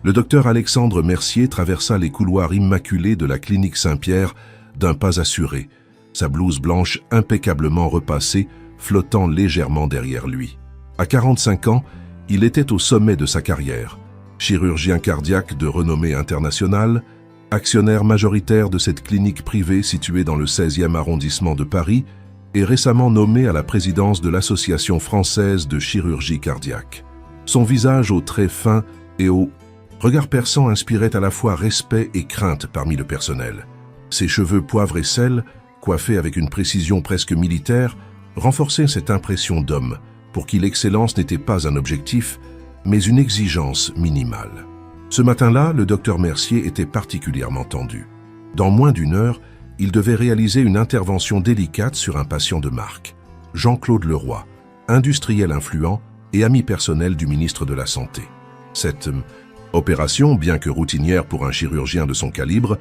Le docteur Alexandre Mercier traversa les couloirs immaculés de la clinique Saint-Pierre d'un pas assuré, sa blouse blanche impeccablement repassée, flottant légèrement derrière lui. À 45 ans, il était au sommet de sa carrière. Chirurgien cardiaque de renommée internationale, actionnaire majoritaire de cette clinique privée située dans le 16e arrondissement de Paris et récemment nommé à la présidence de l'Association française de chirurgie cardiaque. Son visage aux traits fins et au regard perçant inspirait à la fois respect et crainte parmi le personnel. Ses cheveux poivre et sel, coiffés avec une précision presque militaire, renforçaient cette impression d'homme, pour qui l'excellence n'était pas un objectif, mais une exigence minimale. Ce matin-là, le docteur Mercier était particulièrement tendu. Dans moins d'une heure, il devait réaliser une intervention délicate sur un patient de marque, Jean-Claude Leroy, industriel influent et ami personnel du ministre de la Santé. Cette opération, bien que routinière pour un chirurgien de son calibre,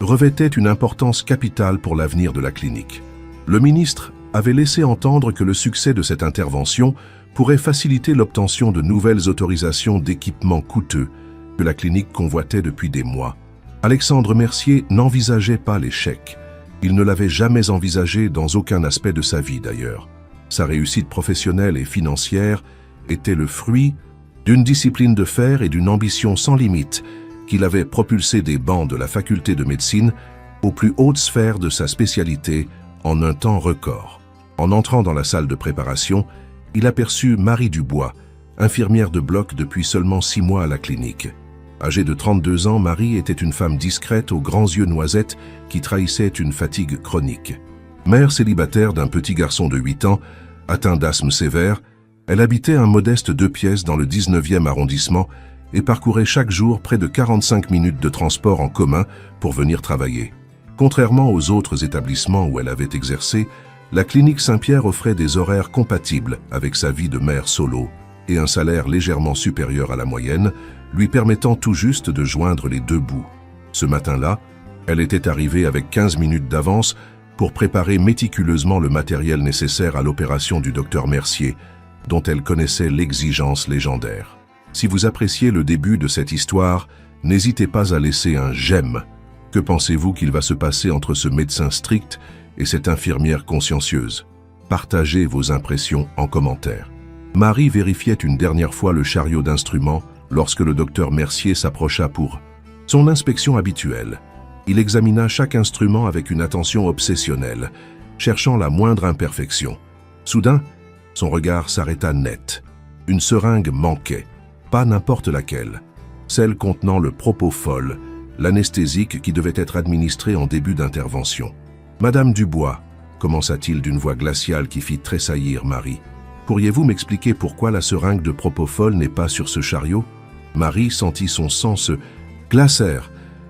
revêtait une importance capitale pour l'avenir de la clinique. Le ministre avait laissé entendre que le succès de cette intervention pourrait faciliter l'obtention de nouvelles autorisations d'équipements coûteux que la clinique convoitait depuis des mois. Alexandre Mercier n'envisageait pas l'échec. Il ne l'avait jamais envisagé dans aucun aspect de sa vie d'ailleurs. Sa réussite professionnelle et financière était le fruit d'une discipline de fer et d'une ambition sans limite qui l'avait propulsé des bancs de la faculté de médecine aux plus hautes sphères de sa spécialité en un temps record. En entrant dans la salle de préparation, il aperçut Marie Dubois, infirmière de bloc depuis seulement 6 mois à la clinique. Âgée de 32 ans, Marie était une femme discrète aux grands yeux noisettes qui trahissaient une fatigue chronique. Mère célibataire d'un petit garçon de 8 ans, atteint d'asthme sévère, elle habitait un modeste 2 pièces dans le 19e arrondissement et parcourait chaque jour près de 45 minutes de transport en commun pour venir travailler. Contrairement aux autres établissements où elle avait exercé, la clinique Saint-Pierre offrait des horaires compatibles avec sa vie de mère solo et un salaire légèrement supérieur à la moyenne, lui permettant tout juste de joindre les 2 bouts. Ce matin-là, elle était arrivée avec 15 minutes d'avance pour préparer méticuleusement le matériel nécessaire à l'opération du docteur Mercier, dont elle connaissait l'exigence légendaire. Si vous appréciez le début de cette histoire, n'hésitez pas à laisser un « j'aime ». Que pensez-vous qu'il va se passer entre ce médecin strict et cette infirmière consciencieuse? Partagez vos impressions en commentaire. Marie vérifiait une dernière fois le chariot d'instruments lorsque le docteur Mercier s'approcha pour son inspection habituelle. Il examina chaque instrument avec une attention obsessionnelle, cherchant la moindre imperfection. Soudain, son regard s'arrêta net. Une seringue manquait, pas n'importe laquelle, celle contenant le propofol, l'anesthésique qui devait être administré en début d'intervention. « Madame Dubois », commença-t-il d'une voix glaciale qui fit tressaillir Marie, « pourriez-vous m'expliquer pourquoi la seringue de propofol n'est pas sur ce chariot ?» Marie sentit son sang se glacer.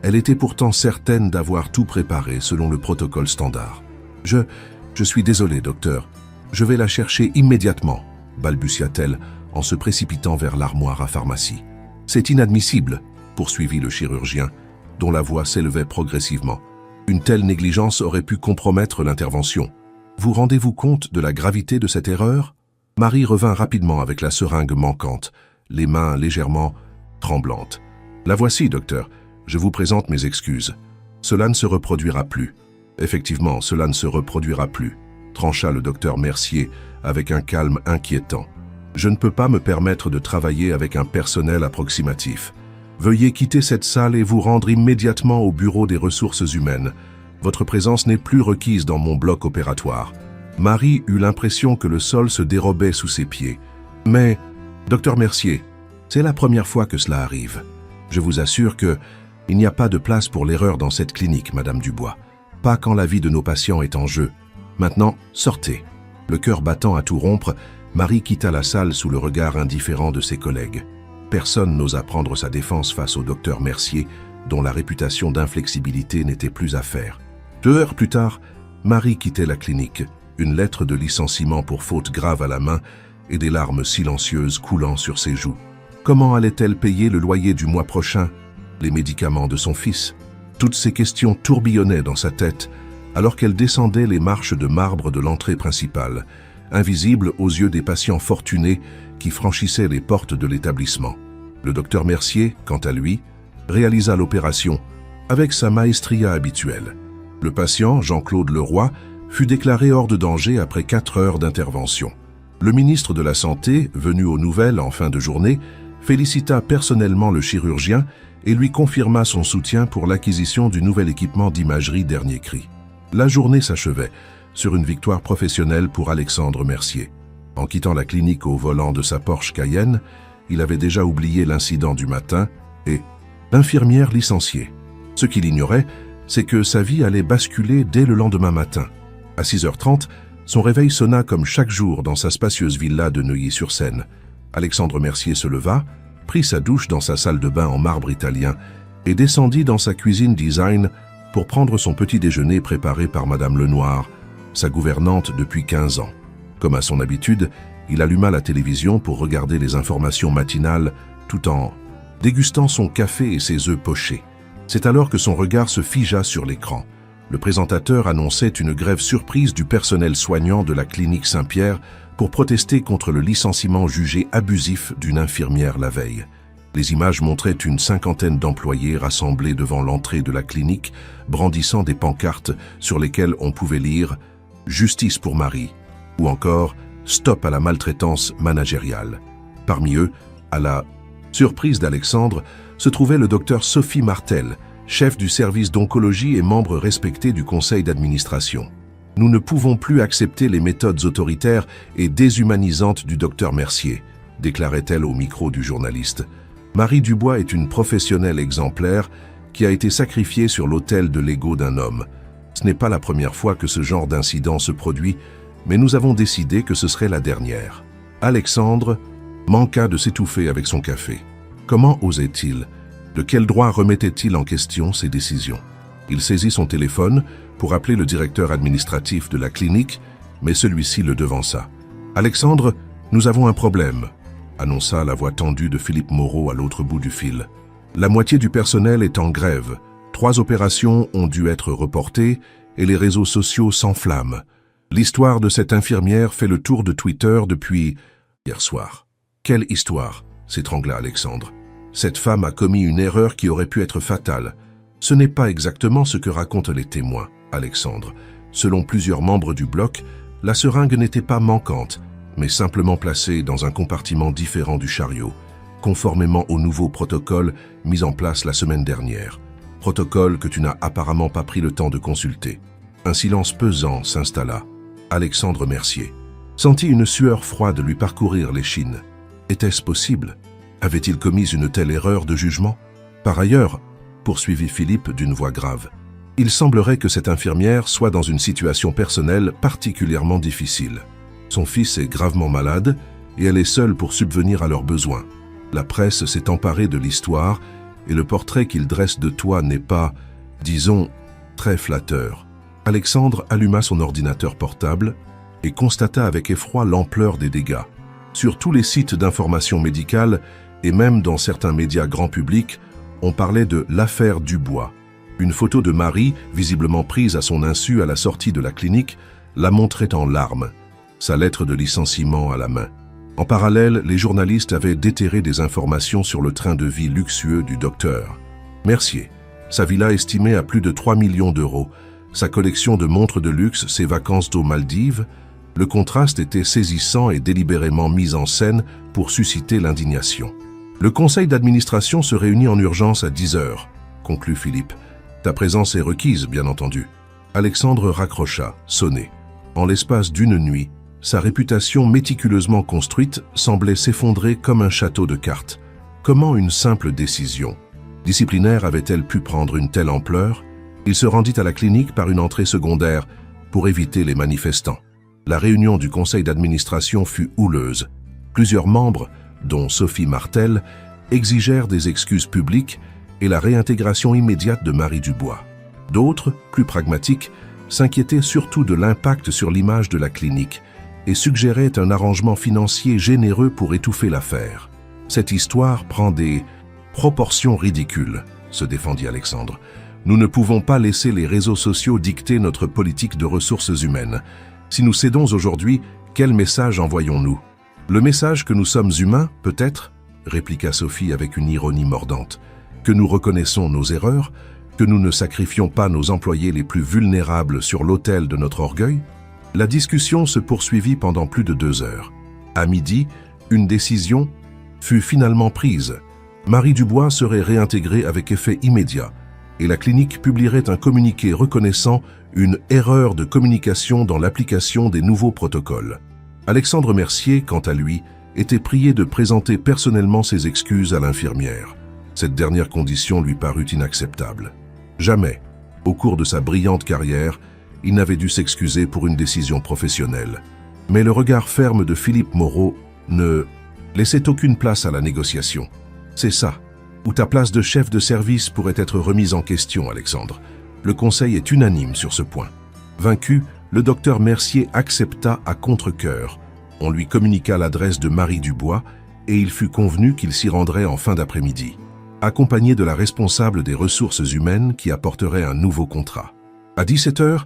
Elle était pourtant certaine d'avoir tout préparé selon le protocole standard. « Je suis désolée, docteur. Je vais la chercher immédiatement », balbutia-t-elle en se précipitant vers l'armoire à pharmacie. « C'est inadmissible », poursuivit le chirurgien, dont la voix s'élevait progressivement. Une telle négligence aurait pu compromettre l'intervention. Vous rendez-vous compte de la gravité de cette erreur? Marie revint rapidement avec la seringue manquante, les mains légèrement tremblantes. La voici, docteur. Je vous présente mes excuses. Cela ne se reproduira plus. Effectivement, cela ne se reproduira plus, trancha le docteur Mercier avec un calme inquiétant. Je ne peux pas me permettre de travailler avec un personnel approximatif. Veuillez quitter cette salle et vous rendre immédiatement au bureau des ressources humaines. Votre présence n'est plus requise dans mon bloc opératoire. Marie eut l'impression que le sol se dérobait sous ses pieds. Mais, docteur Mercier, c'est la première fois que cela arrive. Je vous assure que il n'y a pas de place pour l'erreur dans cette clinique, Madame Dubois. Pas quand la vie de nos patients est en jeu. Maintenant, sortez. Le cœur battant à tout rompre, Marie quitta la salle sous le regard indifférent de ses collègues. Personne n'osa prendre sa défense face au docteur Mercier, dont la réputation d'inflexibilité n'était plus à faire. 2 heures plus tard, Marie quittait la clinique, une lettre de licenciement pour faute grave à la main et des larmes silencieuses coulant sur ses joues. Comment allait-elle payer le loyer du mois prochain, les médicaments de son fils? Toutes ces questions tourbillonnaient dans sa tête, alors qu'elle descendait les marches de marbre de l'entrée principale, invisible aux yeux des patients fortunés qui franchissaient les portes de l'établissement. Le docteur Mercier, quant à lui, réalisa l'opération avec sa maestria habituelle. Le patient, Jean-Claude Leroy, fut déclaré hors de danger après 4 heures d'intervention. Le ministre de la Santé, venu aux nouvelles en fin de journée, félicita personnellement le chirurgien et lui confirma son soutien pour l'acquisition du nouvel équipement d'imagerie dernier cri. La journée s'achevait sur une victoire professionnelle pour Alexandre Mercier. En quittant la clinique au volant de sa Porsche Cayenne, il avait déjà oublié l'incident du matin et l'infirmière licenciée. Ce qu'il ignorait, c'est que sa vie allait basculer dès le lendemain matin. À 6h30, son réveil sonna comme chaque jour dans sa spacieuse villa de Neuilly-sur-Seine. Alexandre Mercier se leva, prit sa douche dans sa salle de bain en marbre italien et descendit dans sa cuisine design pour prendre son petit déjeuner préparé par Madame Lenoir, sa gouvernante depuis 15 ans. Comme à son habitude, il alluma la télévision pour regarder les informations matinales tout en dégustant son café et ses œufs pochés. C'est alors que son regard se figea sur l'écran. Le présentateur annonçait une grève surprise du personnel soignant de la clinique Saint-Pierre pour protester contre le licenciement jugé abusif d'une infirmière la veille. Les images montraient une 50aine d'employés rassemblés devant l'entrée de la clinique, brandissant des pancartes sur lesquelles on pouvait lire « Justice pour Marie » ou encore « Stop à la maltraitance managériale ». Parmi eux, à la surprise d'Alexandre, se trouvait le docteur Sophie Martel, chef du service d'oncologie et membre respecté du conseil d'administration. « Nous ne pouvons plus accepter les méthodes autoritaires et déshumanisantes du docteur Mercier », déclarait-elle au micro du journaliste. Marie Dubois est une professionnelle exemplaire qui a été sacrifiée sur l'autel de l'ego d'un homme. Ce n'est pas la première fois que ce genre d'incident se produit, mais nous avons décidé que ce serait la dernière. Alexandre manqua de s'étouffer avec son café. Comment osait-il? De quel droit remettait-il en question ses décisions? Il saisit son téléphone pour appeler le directeur administratif de la clinique, mais celui-ci le devança. « Alexandre, nous avons un problème », annonça la voix tendue de Philippe Moreau à l'autre bout du fil. « La moitié du personnel est en grève. 3 opérations ont dû être reportées et les réseaux sociaux s'enflamment. L'histoire de cette infirmière fait le tour de Twitter depuis hier soir. » « Quelle histoire ?» s'étrangla Alexandre. « Cette femme a commis une erreur qui aurait pu être fatale. Ce n'est pas exactement ce que racontent les témoins, Alexandre. Selon plusieurs membres du bloc, la seringue n'était pas manquante, mais simplement placée dans un compartiment différent du chariot, conformément au nouveau protocole mis en place la semaine dernière. Protocole que tu n'as apparemment pas pris le temps de consulter. » Un silence pesant s'installa. Alexandre Mercier sentit une sueur froide lui parcourir l'échine. Était-ce possible? Avait-il commis une telle erreur de jugement? Par ailleurs, poursuivit Philippe d'une voix grave, il semblerait que cette infirmière soit dans une situation personnelle particulièrement difficile. Son fils est gravement malade et elle est seule pour subvenir à leurs besoins. La presse s'est emparée de l'histoire et le portrait qu'il dresse de toi n'est pas, disons, très flatteur. Alexandre alluma son ordinateur portable et constata avec effroi l'ampleur des dégâts. Sur tous les sites d'information médicale et même dans certains médias grand public, on parlait de l'affaire Dubois. Une photo de Marie, visiblement prise à son insu à la sortie de la clinique, la montrait en larmes, sa lettre de licenciement à la main. En parallèle, les journalistes avaient déterré des informations sur le train de vie luxueux du docteur Mercier, sa villa estimée à plus de 3 millions d'euros, sa collection de montres de luxe, ses vacances aux Maldives. Le contraste était saisissant et délibérément mis en scène pour susciter l'indignation. « Le conseil d'administration se réunit en urgence à 10h, conclut Philippe. Ta présence est requise, bien entendu. » Alexandre raccrocha, sonné. En l'espace d'une nuit, sa réputation méticuleusement construite semblait s'effondrer comme un château de cartes. Comment une simple décision disciplinaire avait-elle pu prendre une telle ampleur? Il se rendit à la clinique par une entrée secondaire pour éviter les manifestants. La réunion du conseil d'administration fut houleuse. Plusieurs membres, dont Sophie Martel, exigèrent des excuses publiques et la réintégration immédiate de Marie Dubois. D'autres, plus pragmatiques, s'inquiétaient surtout de l'impact sur l'image de la clinique et suggéraient un arrangement financier généreux pour étouffer l'affaire. Cette histoire prend des proportions ridicules, se défendit Alexandre. Nous ne pouvons pas laisser les réseaux sociaux dicter notre politique de ressources humaines. Si nous cédons aujourd'hui, quel message envoyons-nous? Le message que nous sommes humains, peut-être, répliqua Sophie avec une ironie mordante. « Que nous reconnaissons nos erreurs? Que nous ne sacrifions pas nos employés les plus vulnérables sur l'autel de notre orgueil ?» La discussion se poursuivit pendant plus de 2 heures. À midi, une décision fut finalement prise. Marie Dubois serait réintégrée avec effet immédiat et la clinique publierait un communiqué reconnaissant une erreur de communication dans l'application des nouveaux protocoles. Alexandre Mercier, quant à lui, était prié de présenter personnellement ses excuses à l'infirmière. Cette dernière condition lui parut inacceptable. Jamais, au cours de sa brillante carrière, il n'avait dû s'excuser pour une décision professionnelle. Mais le regard ferme de Philippe Moreau ne laissait aucune place à la négociation. C'est ça, où ta place de chef de service pourrait être remise en question, Alexandre. Le conseil est unanime sur ce point. Vaincu, le docteur Mercier accepta à contre-cœur. On lui communiqua l'adresse de Marie Dubois et il fut convenu qu'il s'y rendrait en fin d'après-midi, accompagné de la responsable des ressources humaines qui apporterait un nouveau contrat. À 17 h,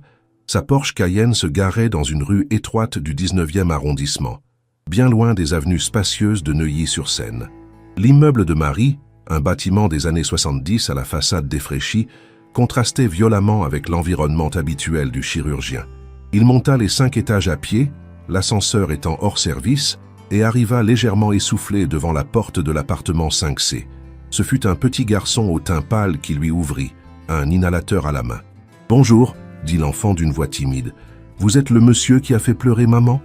sa Porsche Cayenne se garait dans une rue étroite du 19e arrondissement, bien loin des avenues spacieuses de Neuilly-sur-Seine. L'immeuble de Marie, un bâtiment des années 70 à la façade défraîchie, contrastait violemment avec l'environnement habituel du chirurgien. Il monta les 5 étages à pied, l'ascenseur étant hors service, et arriva légèrement essoufflé devant la porte de l'appartement 5C. Ce fut un petit garçon au teint pâle qui lui ouvrit, un inhalateur à la main. « Bonjour », dit l'enfant d'une voix timide. « Vous êtes le monsieur qui a fait pleurer maman ?»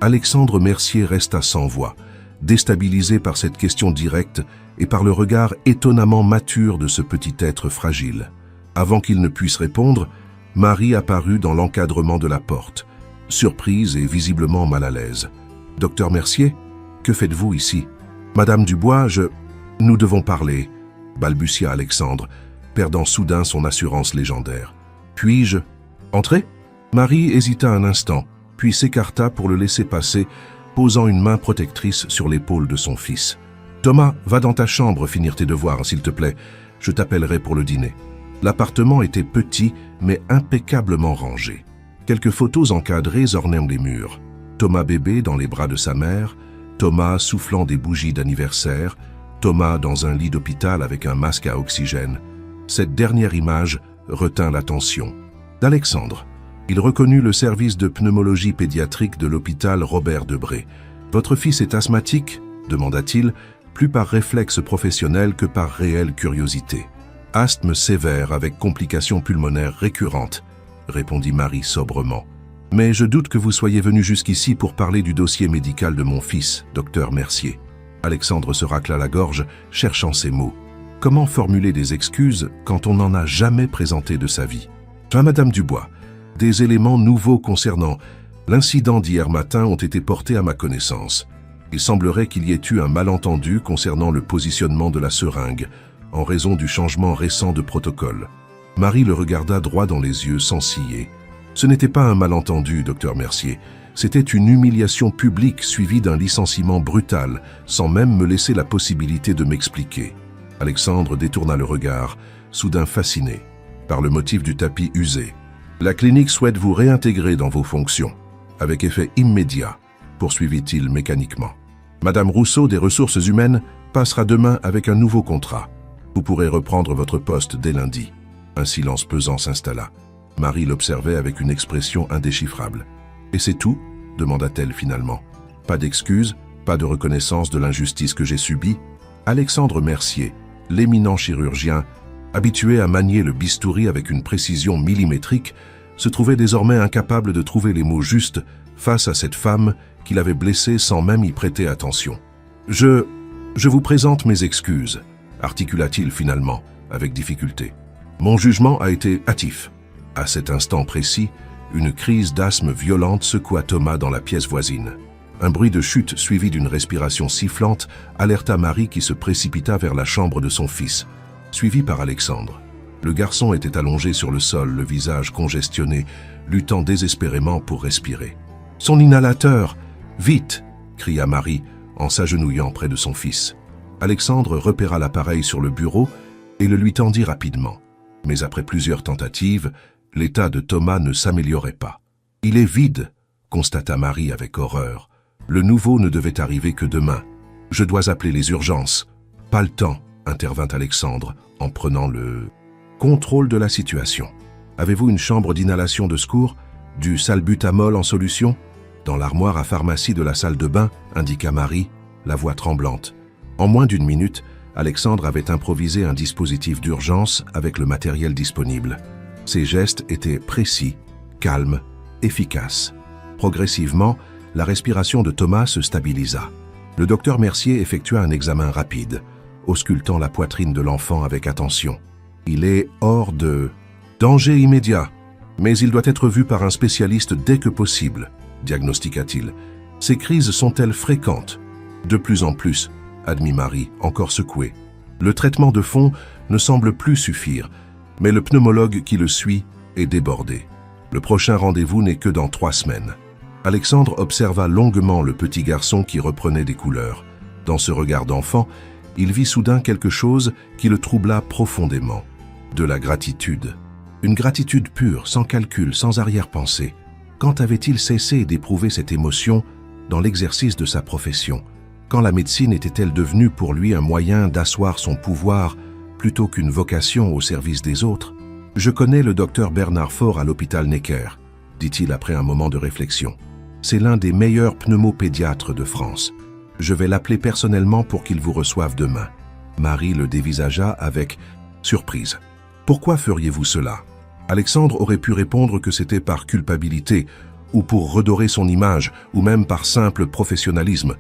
Alexandre Mercier resta sans voix, déstabilisé par cette question directe et par le regard étonnamment mature de ce petit être fragile. Avant qu'il ne puisse répondre, Marie apparut dans l'encadrement de la porte, surprise et visiblement mal à l'aise. « Docteur Mercier, que faites-vous ici ?»« Madame Dubois, Nous devons parler, » balbutia Alexandre, perdant soudain son assurance légendaire. « Puis-je entrer ?» Marie hésita un instant, puis s'écarta pour le laisser passer, posant une main protectrice sur l'épaule de son fils. « Thomas, va dans ta chambre finir tes devoirs, s'il te plaît. Je t'appellerai pour le dîner. » L'appartement était petit, mais impeccablement rangé. Quelques photos encadrées ornaient les murs. Thomas bébé dans les bras de sa mère, Thomas soufflant des bougies d'anniversaire, Thomas dans un lit d'hôpital avec un masque à oxygène. Cette dernière image retint l'attention d'Alexandre. Il reconnut le service de pneumologie pédiatrique de l'hôpital Robert Debré. « Votre fils est asthmatique ?» demanda-t-il, plus par réflexe professionnel que par réelle curiosité. « Asthme sévère avec complications pulmonaires récurrentes », répondit Marie sobrement. « Mais je doute que vous soyez venu jusqu'ici pour parler du dossier médical de mon fils, docteur Mercier. » Alexandre se racla la gorge, cherchant ses mots. Comment formuler des excuses quand on n'en a jamais présenté de sa vie? « Madame Dubois, des éléments nouveaux concernant l'incident d'hier matin ont été portés à ma connaissance. Il semblerait qu'il y ait eu un malentendu concernant le positionnement de la seringue, en raison du changement récent de protocole. » Marie le regarda droit dans les yeux sans ciller. « Ce n'était pas un malentendu, docteur Mercier. C'était une humiliation publique suivie d'un licenciement brutal, sans même me laisser la possibilité de m'expliquer. » Alexandre détourna le regard, soudain fasciné par le motif du tapis usé. « La clinique souhaite vous réintégrer dans vos fonctions, avec effet immédiat, » poursuivit-il mécaniquement. « Madame Rousseau des ressources humaines passera demain avec un nouveau contrat. Vous pourrez reprendre votre poste dès lundi. » Un silence pesant s'installa. Marie l'observait avec une expression indéchiffrable. « Et c'est tout ?» demanda-t-elle finalement. « Pas d'excuses, pas de reconnaissance de l'injustice que j'ai subie ?» Alexandre Mercier, l'éminent chirurgien, habitué à manier le bistouri avec une précision millimétrique, se trouvait désormais incapable de trouver les mots justes face à cette femme qu'il avait blessée sans même y prêter attention. « Je vous présente mes excuses », articula-t-il finalement, avec difficulté. « Mon jugement a été hâtif. » À cet instant précis, une crise d'asthme violente secoua Thomas dans la pièce voisine. Un bruit de chute suivi d'une respiration sifflante alerta Marie qui se précipita vers la chambre de son fils, suivi par Alexandre. Le garçon était allongé sur le sol, le visage congestionné, luttant désespérément pour respirer. « Son inhalateur! Vite !» cria Marie en s'agenouillant près de son fils. Alexandre repéra l'appareil sur le bureau et le lui tendit rapidement. Mais après plusieurs tentatives, l'état de Thomas ne s'améliorait pas. « Il est vide !» constata Marie avec horreur. Le nouveau ne devait arriver que demain. « Je dois appeler les urgences. »« Pas le temps, » intervint Alexandre en prenant le contrôle de la situation. « Avez-vous une chambre d'inhalation de secours? Du salbutamol en solution ?» Dans l'armoire à pharmacie de la salle de bain, indiqua Marie, la voix tremblante. En moins d'une minute, Alexandre avait improvisé un dispositif d'urgence avec le matériel disponible. Ses gestes étaient précis, calmes, efficaces. Progressivement, la respiration de Thomas se stabilisa. Le docteur Mercier effectua un examen rapide, auscultant la poitrine de l'enfant avec attention. « Il est hors de danger immédiat, mais il doit être vu par un spécialiste dès que possible, » diagnostiqua-t-il. « Ces crises sont-elles fréquentes? » « De plus en plus, » admit Marie, encore secouée. Le traitement de fond ne semble plus suffire, mais le pneumologue qui le suit est débordé. Le prochain rendez-vous n'est que dans 3 semaines. Alexandre observa longuement le petit garçon qui reprenait des couleurs. Dans ce regard d'enfant, il vit soudain quelque chose qui le troubla profondément. De la gratitude. Une gratitude pure, sans calcul, sans arrière-pensée. Quand avait-il cessé d'éprouver cette émotion dans l'exercice de sa profession? Quand la médecine était-elle devenue pour lui un moyen d'asseoir son pouvoir plutôt qu'une vocation au service des autres? « Je connais le docteur Bernard Faure à l'hôpital Necker », dit-il après un moment de réflexion. « C'est l'un des meilleurs pneumopédiatres de France. Je vais l'appeler personnellement pour qu'il vous reçoive demain. » Marie le dévisagea avec surprise. « Pourquoi feriez-vous cela ?» Alexandre aurait pu répondre que c'était par culpabilité, ou pour redorer son image, ou même par simple professionnalisme.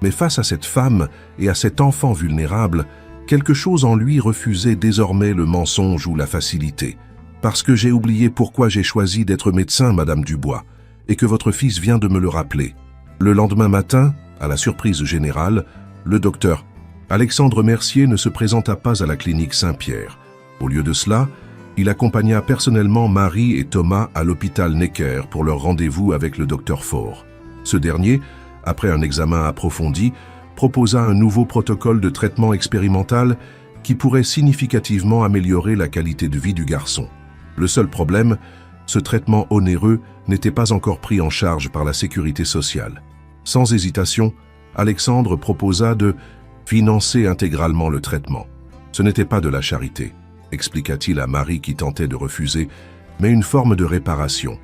Mais face à cette femme et à cet enfant vulnérable, quelque chose en lui refusait désormais le mensonge ou la facilité. « Parce que j'ai oublié pourquoi j'ai choisi d'être médecin, Madame Dubois, et que votre fils vient de me le rappeler. » Le lendemain matin, à la surprise générale, le docteur Alexandre Mercier ne se présenta pas à la clinique Saint-Pierre. Au lieu de cela, il accompagna personnellement Marie et Thomas à l'hôpital Necker pour leur rendez-vous avec le docteur Faure. Ce dernier, après un examen approfondi, proposa un nouveau protocole de traitement expérimental qui pourrait significativement améliorer la qualité de vie du garçon. Le seul problème, ce traitement onéreux n'était pas encore pris en charge par la sécurité sociale. Sans hésitation, Alexandre proposa de financer intégralement le traitement. Ce n'était pas de la charité, expliqua-t-il à Marie qui tentait de refuser, mais une forme de réparation.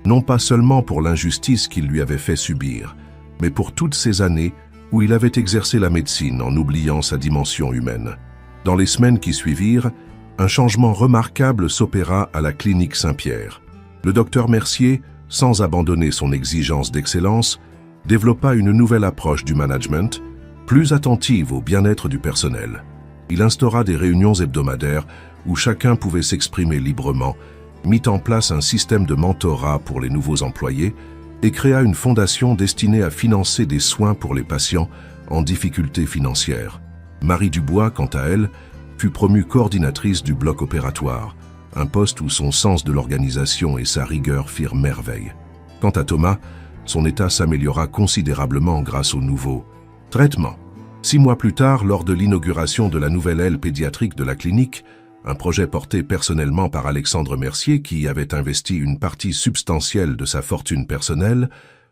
Non pas seulement pour l'injustice qu'il lui avait fait subir, mais pour toutes ces années où il avait exercé la médecine en oubliant sa dimension humaine. Dans les semaines qui suivirent, un changement remarquable s'opéra à la clinique Saint-Pierre. Le docteur Mercier, sans abandonner son exigence d'excellence, développa une nouvelle approche du management, plus attentive au bien-être du personnel. Il instaura des réunions hebdomadaires où chacun pouvait s'exprimer librement, mit en place un système de mentorat pour les nouveaux employés et créa une fondation destinée à financer des soins pour les patients en difficulté financière. Marie Dubois, quant à elle, fut promue coordinatrice du bloc opératoire, un poste où son sens de l'organisation et sa rigueur firent merveille. Quant à Thomas, son état s'améliora considérablement grâce au nouveau traitement. 6 mois plus tard, lors de l'inauguration de la nouvelle aile pédiatrique de la clinique, un projet porté personnellement par Alexandre Mercier qui avait investi une partie substantielle de sa fortune personnelle,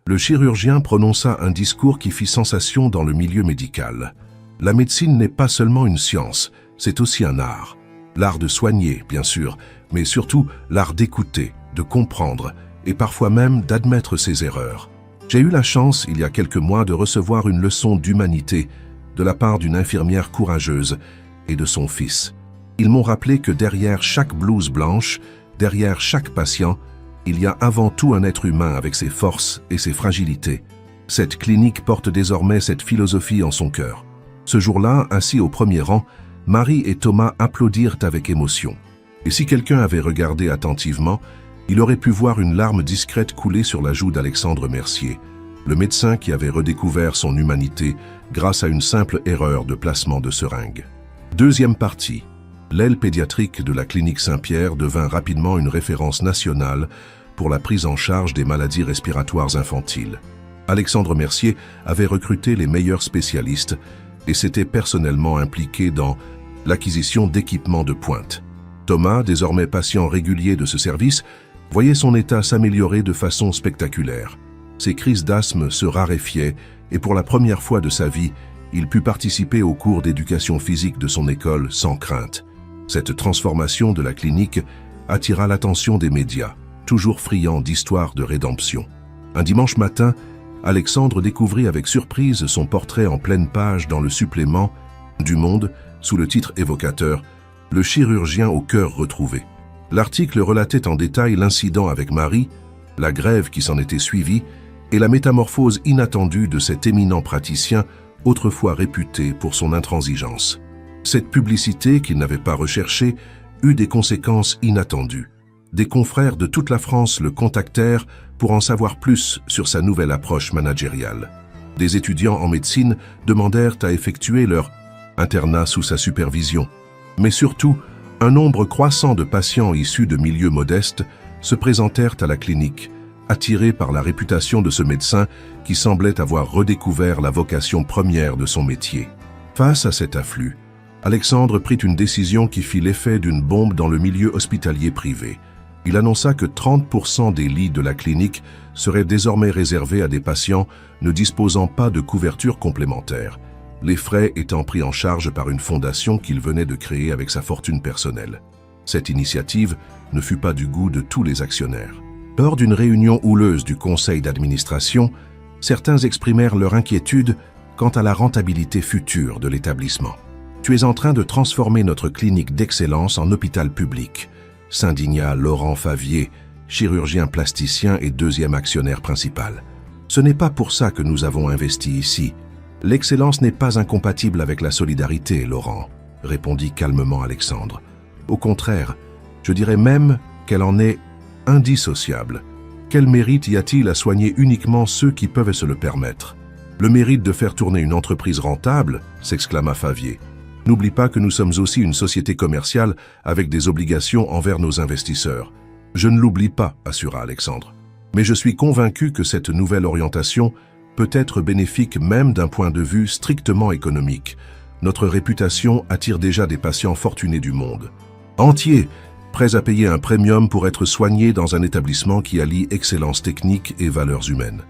le chirurgien prononça un discours qui fit sensation dans le milieu médical. La médecine n'est pas seulement une science, c'est aussi un art. L'art de soigner, bien sûr, mais surtout l'art d'écouter, de comprendre et parfois même d'admettre ses erreurs. J'ai eu la chance, il y a quelques mois, de recevoir une leçon d'humanité de la part d'une infirmière courageuse et de son fils. Ils m'ont rappelé que derrière chaque blouse blanche, derrière chaque patient, il y a avant tout un être humain avec ses forces et ses fragilités. Cette clinique porte désormais cette philosophie en son cœur. Ce jour-là, assis au premier rang, Marie et Thomas applaudirent avec émotion. Et si quelqu'un avait regardé attentivement, il aurait pu voir une larme discrète couler sur la joue d'Alexandre Mercier, le médecin qui avait redécouvert son humanité grâce à une simple erreur de placement de seringue. Deuxième partie. L'aile pédiatrique de la clinique Saint-Pierre devint rapidement une référence nationale pour la prise en charge des maladies respiratoires infantiles. Alexandre Mercier avait recruté les meilleurs spécialistes et s'était personnellement impliqué dans l'acquisition d'équipements de pointe. Thomas, désormais patient régulier de ce service, voyait son état s'améliorer de façon spectaculaire. Ses crises d'asthme se raréfiaient et pour la première fois de sa vie, il put participer aux cours d'éducation physique de son école sans crainte. Cette transformation de la clinique attira l'attention des médias, toujours friands d'histoires de rédemption. Un dimanche matin, Alexandre découvrit avec surprise son portrait en pleine page dans le supplément du Monde, sous le titre évocateur « Le chirurgien au cœur retrouvé ». L'article relatait en détail l'incident avec Marie, la grève qui s'en était suivie et la métamorphose inattendue de cet éminent praticien autrefois réputé pour son intransigeance. Cette publicité qu'il n'avait pas recherchée eut des conséquences inattendues. Des confrères de toute la France le contactèrent pour en savoir plus sur sa nouvelle approche managériale. Des étudiants en médecine demandèrent à effectuer leur internat sous sa supervision. Mais surtout, un nombre croissant de patients issus de milieux modestes se présentèrent à la clinique, attirés par la réputation de ce médecin qui semblait avoir redécouvert la vocation première de son métier. Face à cet afflux, Alexandre prit une décision qui fit l'effet d'une bombe dans le milieu hospitalier privé. Il annonça que 30% des lits de la clinique seraient désormais réservés à des patients ne disposant pas de couverture complémentaire, les frais étant pris en charge par une fondation qu'il venait de créer avec sa fortune personnelle. Cette initiative ne fut pas du goût de tous les actionnaires. Lors d'une réunion houleuse du conseil d'administration, certains exprimèrent leur inquiétude quant à la rentabilité future de l'établissement. « Tu es en train de transformer notre clinique d'excellence en hôpital public », s'indigna Laurent Favier, chirurgien plasticien et deuxième actionnaire principal. « Ce n'est pas pour ça que nous avons investi ici. L'excellence n'est pas incompatible avec la solidarité, Laurent, » répondit calmement Alexandre. « Au contraire, je dirais même qu'elle en est indissociable. Quel mérite y a-t-il à soigner uniquement ceux qui peuvent se le permettre? Le mérite de faire tourner une entreprise rentable, s'exclama Favier. N'oublie pas que nous sommes aussi une société commerciale avec des obligations envers nos investisseurs. Je ne l'oublie pas, assura Alexandre. Mais je suis convaincu que cette nouvelle orientation peut être bénéfique même d'un point de vue strictement économique. Notre réputation attire déjà des patients fortunés du monde entier, prêts à payer un premium pour être soignés dans un établissement qui allie excellence technique et valeurs humaines.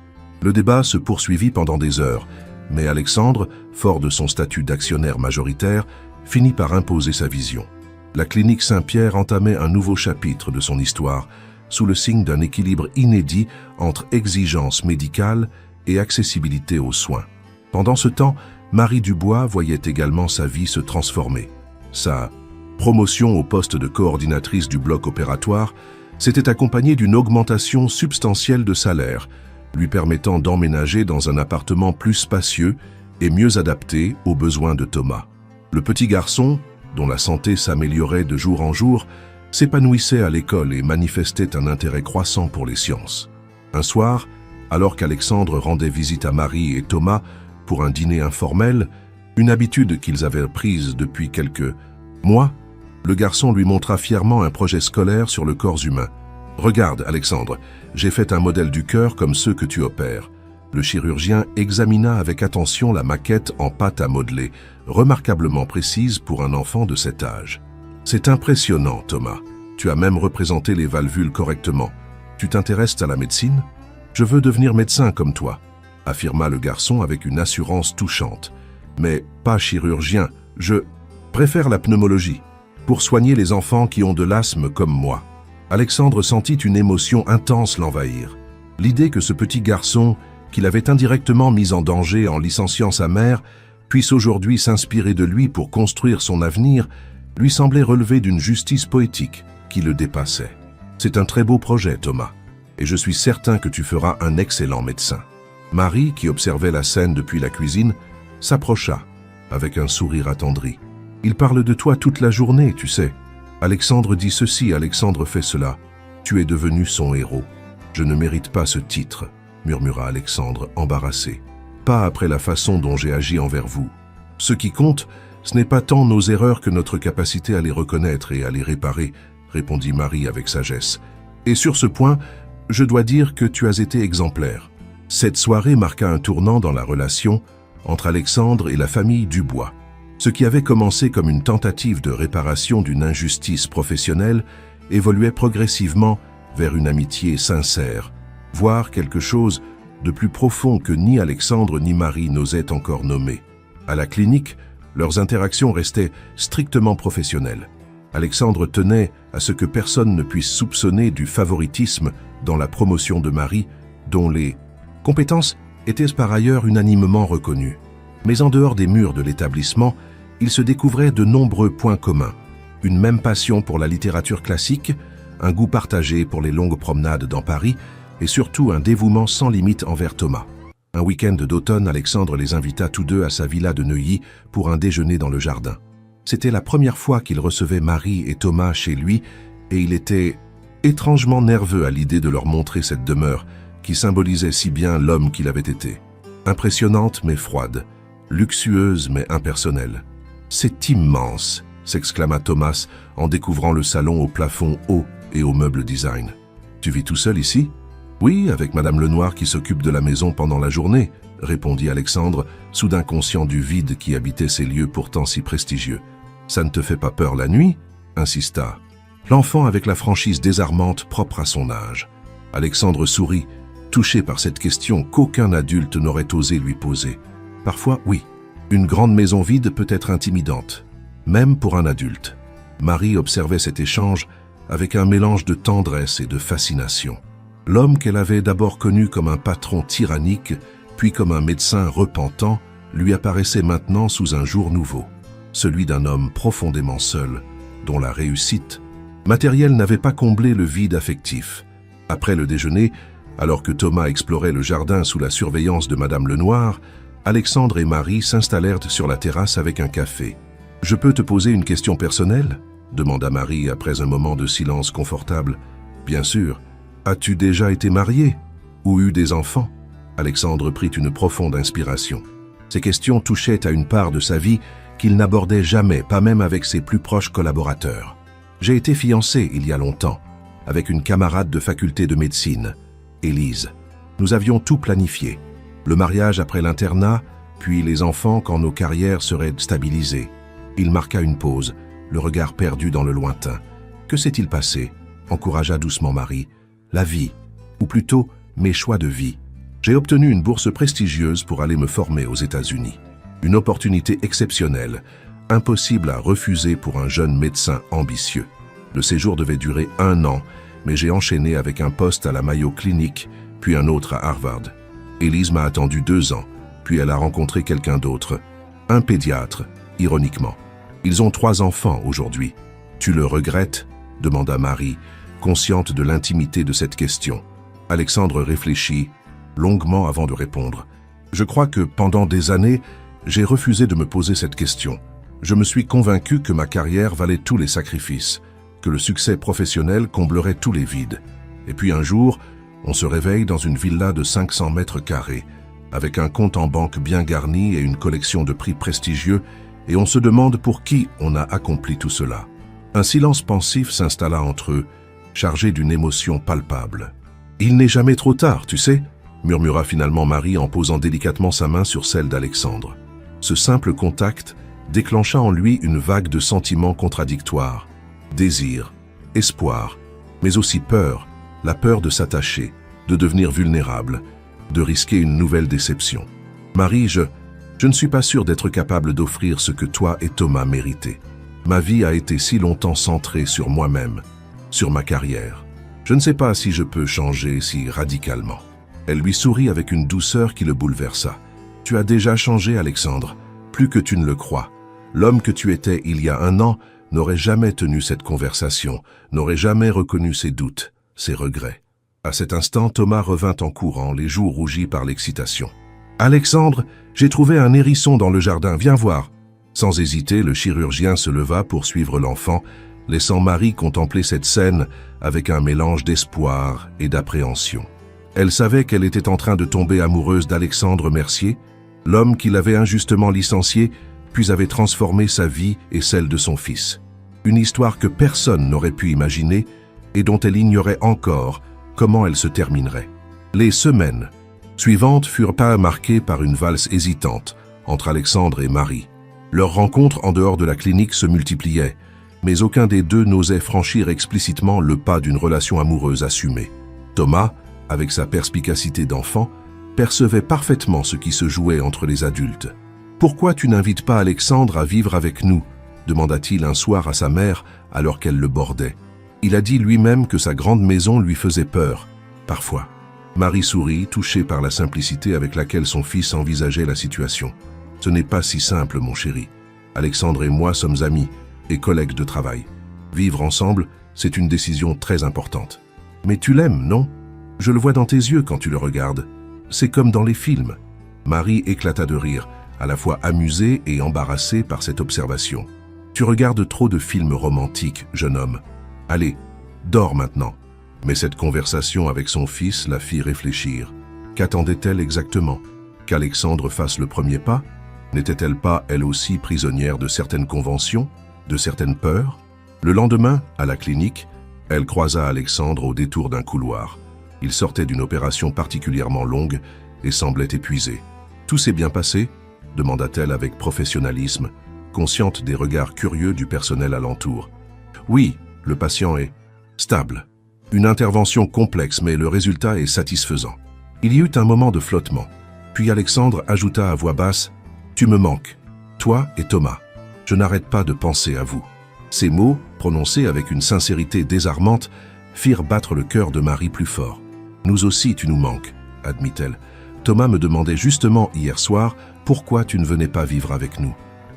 Le débat se poursuivit pendant des heures, mais Alexandre, fort de son statut d'actionnaire majoritaire, finit par imposer sa vision. La clinique Saint-Pierre entamait un nouveau chapitre de son histoire, sous le signe d'un équilibre inédit entre exigence médicale et accessibilité aux soins. Pendant ce temps, Marie Dubois voyait également sa vie se transformer. Sa promotion au poste de coordinatrice du bloc opératoire s'était accompagnée d'une augmentation substantielle de salaire, lui permettant d'emménager dans un appartement plus spacieux et mieux adapté aux besoins de Thomas. Le petit garçon, dont la santé s'améliorait de jour en jour, s'épanouissait à l'école et manifestait un intérêt croissant pour les sciences. Un soir, alors qu'Alexandre rendait visite à Marie et Thomas pour un dîner informel, une habitude qu'ils avaient prise depuis quelques mois, le garçon lui montra fièrement un projet scolaire sur le corps humain. « Regarde, Alexandre, j'ai fait un modèle du cœur comme ceux que tu opères. » Le chirurgien examina avec attention la maquette en pâte à modeler, remarquablement précise pour un enfant de cet âge. « C'est impressionnant, Thomas. Tu as même représenté les valvules correctement. Tu t'intéresses à la médecine? Je veux devenir médecin comme toi, » affirma le garçon avec une assurance touchante. « Mais pas chirurgien, je préfère la pneumologie, pour soigner les enfants qui ont de l'asthme comme moi. » Alexandre sentit une émotion intense l'envahir. L'idée que ce petit garçon, qu'il avait indirectement mis en danger en licenciant sa mère, puisse aujourd'hui s'inspirer de lui pour construire son avenir, lui semblait relever d'une justice poétique qui le dépassait. « C'est un très beau projet, Thomas, et je suis certain que tu feras un excellent médecin. » Marie, qui observait la scène depuis la cuisine, s'approcha, avec un sourire attendri. « Il parle de toi toute la journée, tu sais. Alexandre dit ceci, Alexandre fait cela. Tu es devenu son héros. Je ne mérite pas ce titre, » murmura Alexandre, embarrassé. « Pas après la façon dont j'ai agi envers vous. Ce qui compte, ce n'est pas tant nos erreurs que notre capacité à les reconnaître et à les réparer, » répondit Marie avec sagesse. « Et sur ce point, je dois dire que tu as été exemplaire. » Cette soirée marqua un tournant dans la relation entre Alexandre et la famille Dubois. Ce qui avait commencé comme une tentative de réparation d'une injustice professionnelle évoluait progressivement vers une amitié sincère, voire quelque chose de plus profond que ni Alexandre ni Marie n'osaient encore nommer. À la clinique, leurs interactions restaient strictement professionnelles. Alexandre tenait à ce que personne ne puisse soupçonner du favoritisme dans la promotion de Marie, dont les compétences étaient par ailleurs unanimement reconnues. Mais en dehors des murs de l'établissement, il se découvrait de nombreux points communs. Une même passion pour la littérature classique, un goût partagé pour les longues promenades dans Paris et surtout un dévouement sans limite envers Thomas. Un week-end d'automne, Alexandre les invita tous deux à sa villa de Neuilly pour un déjeuner dans le jardin. C'était la première fois qu'il recevait Marie et Thomas chez lui et il était étrangement nerveux à l'idée de leur montrer cette demeure qui symbolisait si bien l'homme qu'il avait été. Impressionnante mais froide, luxueuse mais impersonnelle. « C'est immense !» s'exclama Thomas en découvrant le salon au plafond haut et au meuble design. « Tu vis tout seul ici ?»« Oui, avec Madame Lenoir qui s'occupe de la maison pendant la journée, » répondit Alexandre, soudain conscient du vide qui habitait ces lieux pourtant si prestigieux. « Ça ne te fait pas peur la nuit ?» insista l'enfant avec la franchise désarmante propre à son âge. Alexandre sourit, touché par cette question qu'aucun adulte n'aurait osé lui poser. Parfois, oui, une grande maison vide peut être intimidante, même pour un adulte. Marie observait cet échange avec un mélange de tendresse et de fascination. L'homme qu'elle avait d'abord connu comme un patron tyrannique, puis comme un médecin repentant, lui apparaissait maintenant sous un jour nouveau, celui d'un homme profondément seul, dont la réussite matérielle n'avait pas comblé le vide affectif. Après le déjeuner, alors que Thomas explorait le jardin sous la surveillance de Madame Lenoir, Alexandre et Marie s'installèrent sur la terrasse avec un café. « Je peux te poser une question personnelle ?» demanda Marie après un moment de silence confortable. « Bien sûr. As-tu déjà été marié ou eu des enfants ?» Alexandre prit une profonde inspiration. Ces questions touchaient à une part de sa vie qu'il n'abordait jamais, pas même avec ses plus proches collaborateurs. « J'ai été fiancé il y a longtemps, avec une camarade de faculté de médecine, Élise. Nous avions tout planifié. Le mariage après l'internat, puis les enfants quand nos carrières seraient stabilisées. » Il marqua une pause, le regard perdu dans le lointain. « Que s'est-il passé ?» encouragea doucement Marie. « La vie, ou plutôt mes choix de vie. J'ai obtenu une bourse prestigieuse pour aller me former aux États-Unis. Une opportunité exceptionnelle, impossible à refuser pour un jeune médecin ambitieux. Le séjour devait durer 1 an, mais j'ai enchaîné avec un poste à la Mayo Clinic, puis un autre à Harvard. Élise m'a attendu 2 ans, puis elle a rencontré quelqu'un d'autre, un pédiatre, ironiquement. Ils ont 3 enfants aujourd'hui. Tu le regrettes ?» demanda Marie, consciente de l'intimité de cette question. Alexandre réfléchit longuement avant de répondre. « Je crois que pendant des années, j'ai refusé de me poser cette question. Je me suis convaincu que ma carrière valait tous les sacrifices, que le succès professionnel comblerait tous les vides. Et puis un jour, on se réveille dans une villa de 500 mètres carrés, avec un compte en banque bien garni et une collection de prix prestigieux, et on se demande pour qui on a accompli tout cela. » Un silence pensif s'installa entre eux, chargé d'une émotion palpable. « Il n'est jamais trop tard, tu sais » murmura finalement Marie en posant délicatement sa main sur celle d'Alexandre. Ce simple contact déclencha en lui une vague de sentiments contradictoires. Désir, espoir, mais aussi peur, la peur de s'attacher, de devenir vulnérable, de risquer une nouvelle déception. « Marie, je ne suis pas sûr d'être capable d'offrir ce que toi et Thomas méritaient. Ma vie a été si longtemps centrée sur moi-même, sur ma carrière. Je ne sais pas si je peux changer si radicalement. » Elle lui sourit avec une douceur qui le bouleversa. « Tu as déjà changé, Alexandre, plus que tu ne le crois. L'homme que tu étais il y a 1 an n'aurait jamais tenu cette conversation, n'aurait jamais reconnu ses doutes, ses regrets. » À cet instant, Thomas revint en courant, les joues rougies par l'excitation. « Alexandre, j'ai trouvé un hérisson dans le jardin, viens voir. » Sans hésiter, le chirurgien se leva pour suivre l'enfant, laissant Marie contempler cette scène avec un mélange d'espoir et d'appréhension. Elle savait qu'elle était en train de tomber amoureuse d'Alexandre Mercier, l'homme qui l'avait injustement licencié, puis avait transformé sa vie et celle de son fils. Une histoire que personne n'aurait pu imaginer et dont elle ignorait encore comment elle se terminerait. Les semaines suivantes furent pas marquées par une valse hésitante entre Alexandre et Marie. Leurs rencontres en dehors de la clinique se multipliaient, mais aucun des deux n'osait franchir explicitement le pas d'une relation amoureuse assumée. Thomas, avec sa perspicacité d'enfant, percevait parfaitement ce qui se jouait entre les adultes. « Pourquoi tu n'invites pas Alexandre à vivre avec nous ?» demanda-t-il un soir à sa mère alors qu'elle le bordait. Il a dit lui-même que sa grande maison lui faisait peur, parfois. Marie sourit, touchée par la simplicité avec laquelle son fils envisageait la situation. « Ce n'est pas si simple, mon chéri. Alexandre et moi sommes amis et collègues de travail. Vivre ensemble, c'est une décision très importante. Mais tu l'aimes, non? Je le vois dans tes yeux quand tu le regardes. C'est comme dans les films. » Marie éclata de rire, à la fois amusée et embarrassée par cette observation. « Tu regardes trop de films romantiques, jeune homme. Allez, dors maintenant. » Mais cette conversation avec son fils la fit réfléchir. Qu'attendait-elle exactement? Qu'Alexandre fasse le premier pas? N'était-elle pas, elle aussi, prisonnière de certaines conventions, de certaines peurs? Le lendemain, à la clinique, elle croisa Alexandre au détour d'un couloir. Il sortait d'une opération particulièrement longue et semblait épuisé. « Tout s'est bien passé ?» demanda-t-elle avec professionnalisme, consciente des regards curieux du personnel alentour. « Oui, le patient est stable. Une intervention complexe, mais le résultat est satisfaisant. » Il y eut un moment de flottement. Puis Alexandre ajouta à voix basse « Tu me manques, toi et Thomas. Je n'arrête pas de penser à vous. » Ces mots, prononcés avec une sincérité désarmante, firent battre le cœur de Marie plus fort. « Nous aussi, tu nous manques, » admit-elle. « Thomas me demandait justement hier soir pourquoi tu ne venais pas vivre avec nous. »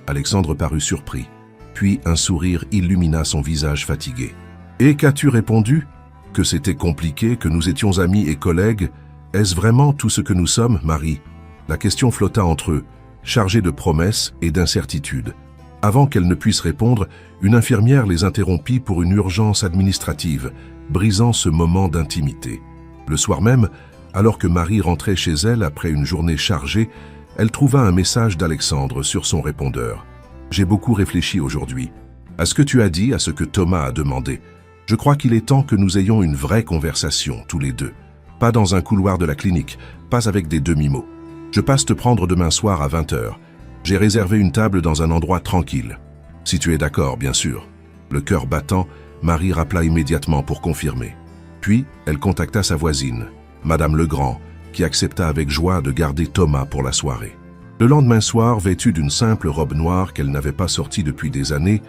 Alexandre parut surpris. Puis un sourire illumina son visage fatigué. « Et qu'as-tu répondu? Que c'était compliqué, que nous étions amis et collègues? Est-ce vraiment tout ce que nous sommes, Marie ?» La question flotta entre eux, chargée de promesses et d'incertitudes. Avant qu'elle ne puisse répondre, une infirmière les interrompit pour une urgence administrative, brisant ce moment d'intimité. Le soir même, alors que Marie rentrait chez elle après une journée chargée, elle trouva un message d'Alexandre sur son répondeur. « J'ai beaucoup réfléchi aujourd'hui. À ce que tu as dit, à ce que Thomas a demandé. Je crois qu'il est temps que nous ayons une vraie conversation, tous les deux. Pas dans un couloir de la clinique, pas avec des demi-mots. Je passe te prendre demain soir à 20h. J'ai réservé une table dans un endroit tranquille. Si tu es d'accord, bien sûr. » Le cœur battant, Marie rappela immédiatement pour confirmer. Puis, elle contacta sa voisine, Madame Legrand, qui accepta avec joie de garder Thomas pour la soirée. Le lendemain soir, vêtue d'une simple robe noire qu'elle n'avait pas sortie depuis des années,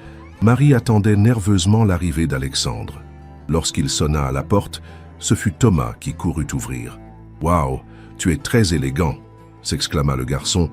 Marie attendait nerveusement l'arrivée d'Alexandre. Lorsqu'il sonna à la porte, ce fut Thomas qui courut ouvrir. « Waouh, tu es très élégant !» s'exclama le garçon,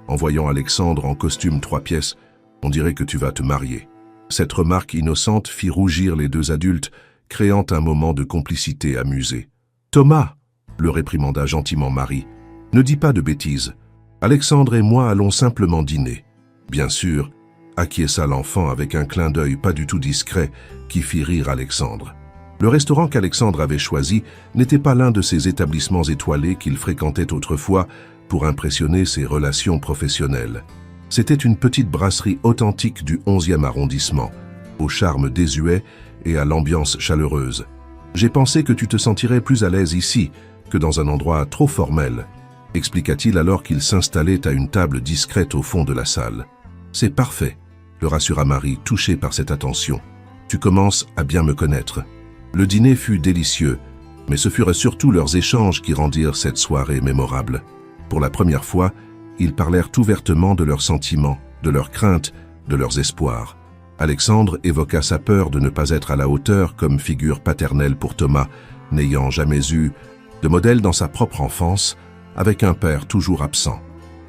en voyant Alexandre en costume 3 pièces. « On dirait que tu vas te marier. » Cette remarque innocente fit rougir les deux adultes, créant un moment de complicité amusée. « Thomas !» le réprimanda gentiment Marie. « Ne dis pas de bêtises. Alexandre et moi allons simplement dîner. » Bien sûr, acquiesça l'enfant avec un clin d'œil pas du tout discret qui fit rire Alexandre. Le restaurant qu'Alexandre avait choisi n'était pas l'un de ces établissements étoilés qu'il fréquentait autrefois pour impressionner ses relations professionnelles. C'était une petite brasserie authentique du 11e arrondissement, au charme désuet et à l'ambiance chaleureuse. « J'ai pensé que tu te sentirais plus à l'aise ici que dans un endroit trop formel, » expliqua-t-il alors qu'il s'installait à une table discrète au fond de la salle. « C'est parfait, » le rassura Marie, touchée par cette attention. « Tu commences à bien me connaître. » Le dîner fut délicieux, mais ce furent surtout leurs échanges qui rendirent cette soirée mémorable. Pour la première fois, ils parlèrent ouvertement de leurs sentiments, de leurs craintes, de leurs espoirs. Alexandre évoqua sa peur de ne pas être à la hauteur comme figure paternelle pour Thomas, n'ayant jamais eu de modèle dans sa propre enfance, avec un père toujours absent.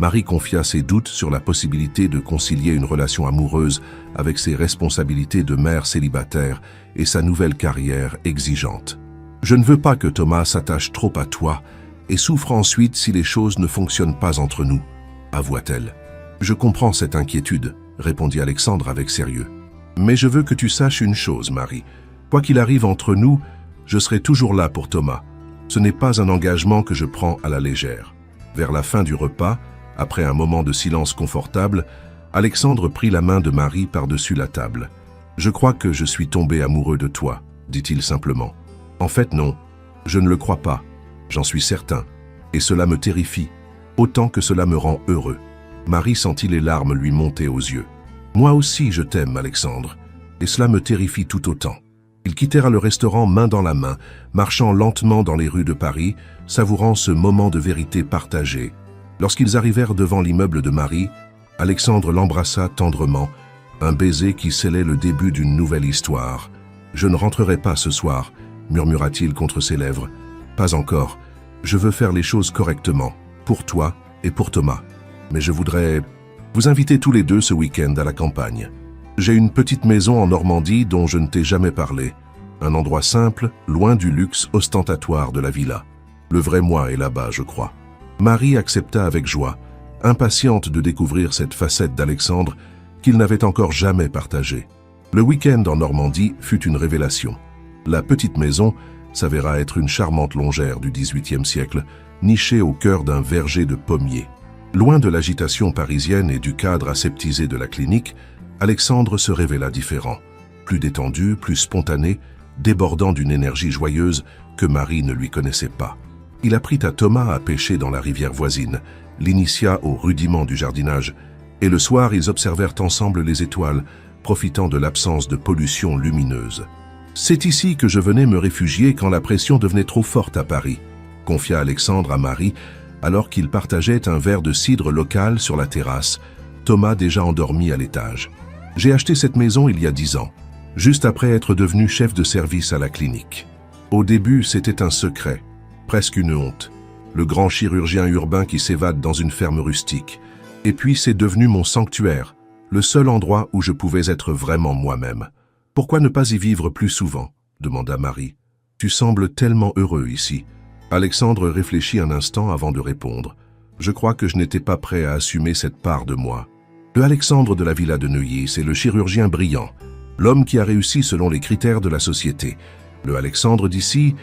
Marie confia ses doutes sur la possibilité de concilier une relation amoureuse avec ses responsabilités de mère célibataire et sa nouvelle carrière exigeante. « Je ne veux pas que Thomas s'attache trop à toi et souffre ensuite si les choses ne fonctionnent pas entre nous, » avoua-t-elle. « Je comprends cette inquiétude, » répondit Alexandre avec sérieux. « Mais je veux que tu saches une chose, Marie. Quoi qu'il arrive entre nous, je serai toujours là pour Thomas. Ce n'est pas un engagement que je prends à la légère. » Vers la fin du repas, après un moment de silence confortable, Alexandre prit la main de Marie par-dessus la table. « Je crois que je suis tombé amoureux de toi, » dit-il simplement. « En fait, non, je ne le crois pas. J'en suis certain. Et cela me terrifie, autant que cela me rend heureux. » Marie sentit les larmes lui monter aux yeux. « Moi aussi, je t'aime, Alexandre, et cela me terrifie tout autant. » Ils quittèrent le restaurant main dans la main, marchant lentement dans les rues de Paris, savourant ce moment de vérité partagée. Lorsqu'ils arrivèrent devant l'immeuble de Marie, Alexandre l'embrassa tendrement, un baiser qui scellait le début d'une nouvelle histoire. « Je ne rentrerai pas ce soir », murmura-t-il contre ses lèvres. « Pas encore. Je veux faire les choses correctement, pour toi et pour Thomas. Mais je voudrais vous inviter tous les deux ce week-end à la campagne. J'ai une petite maison en Normandie dont je ne t'ai jamais parlé. Un endroit simple, loin du luxe ostentatoire de la villa. Le vrai moi est là-bas, je crois. » Marie accepta avec joie, impatiente de découvrir cette facette d'Alexandre qu'il n'avait encore jamais partagée. Le week-end en Normandie fut une révélation. La petite maison s'avéra être une charmante longère du XVIIIe siècle, nichée au cœur d'un verger de pommiers. Loin de l'agitation parisienne et du cadre aseptisé de la clinique, Alexandre se révéla différent, plus détendu, plus spontané, débordant d'une énergie joyeuse que Marie ne lui connaissait pas. Il apprit à Thomas à pêcher dans la rivière voisine, l'initia aux rudiments du jardinage, et le soir ils observèrent ensemble les étoiles, profitant de l'absence de pollution lumineuse. « C'est ici que je venais me réfugier quand la pression devenait trop forte à Paris », confia Alexandre à Marie, alors qu'ils partageaient un verre de cidre local sur la terrasse, Thomas déjà endormi à l'étage. « J'ai acheté cette maison il y a 10 ans, juste après être devenu chef de service à la clinique. Au début, c'était un secret, presque une honte, le grand chirurgien urbain qui s'évade dans une ferme rustique. Et puis c'est devenu mon sanctuaire, le seul endroit où je pouvais être vraiment moi-même. Pourquoi ne pas y vivre plus souvent ?» demanda Marie. « Tu sembles tellement heureux ici. » Alexandre réfléchit un instant avant de répondre. « Je crois que je n'étais pas prêt à assumer cette part de moi. Le Alexandre de la villa de Neuilly, c'est le chirurgien brillant, l'homme qui a réussi selon les critères de la société. Le Alexandre d'ici,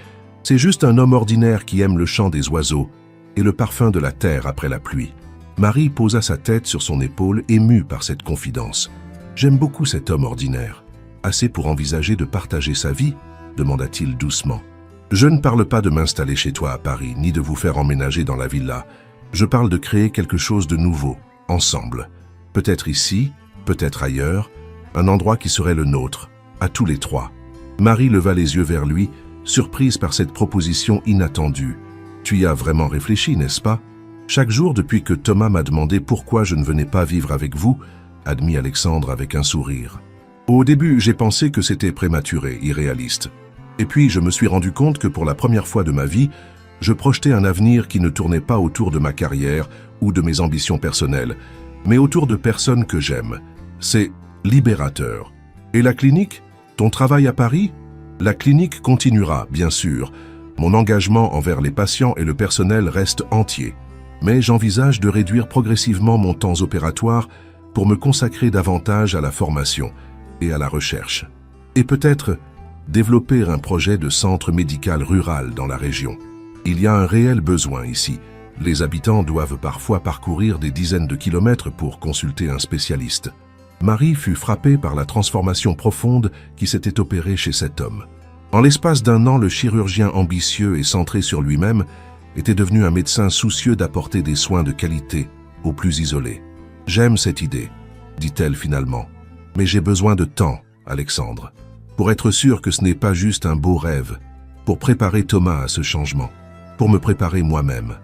c'est juste un homme ordinaire qui aime le chant des oiseaux et le parfum de la terre après la pluie. » Marie posa sa tête sur son épaule, émue par cette confidence. « J'aime beaucoup cet homme ordinaire. Assez pour envisager de partager sa vie ?» demanda-t-il doucement. « Je ne parle pas de m'installer chez toi à Paris, ni de vous faire emménager dans la villa. Je parle de créer quelque chose de nouveau, ensemble. Peut-être ici, peut-être ailleurs, un endroit qui serait le nôtre, à tous les trois. » Marie leva les yeux vers lui, surprise par cette proposition inattendue. « Tu y as vraiment réfléchi, n'est-ce pas ? Chaque jour depuis que Thomas m'a demandé pourquoi je ne venais pas vivre avec vous, » admit Alexandre avec un sourire. « Au début, j'ai pensé que c'était prématuré, irréaliste. Et puis, je me suis rendu compte que pour la première fois de ma vie, je projetais un avenir qui ne tournait pas autour de ma carrière ou de mes ambitions personnelles, mais autour de personnes que j'aime. C'est libérateur. Et la clinique ? Ton travail à Paris ? La clinique continuera, bien sûr. Mon engagement envers les patients et le personnel reste entier. Mais j'envisage de réduire progressivement mon temps opératoire pour me consacrer davantage à la formation et à la recherche. Et peut-être développer un projet de centre médical rural dans la région. Il y a un réel besoin ici. Les habitants doivent parfois parcourir des dizaines de kilomètres pour consulter un spécialiste. » Marie fut frappée par la transformation profonde qui s'était opérée chez cet homme. En l'espace d'1 an, le chirurgien ambitieux et centré sur lui-même était devenu un médecin soucieux d'apporter des soins de qualité aux plus isolés. « J'aime cette idée, » dit-elle finalement. « Mais j'ai besoin de temps, Alexandre, pour être sûr que ce n'est pas juste un beau rêve, pour préparer Thomas à ce changement, pour me préparer moi-même.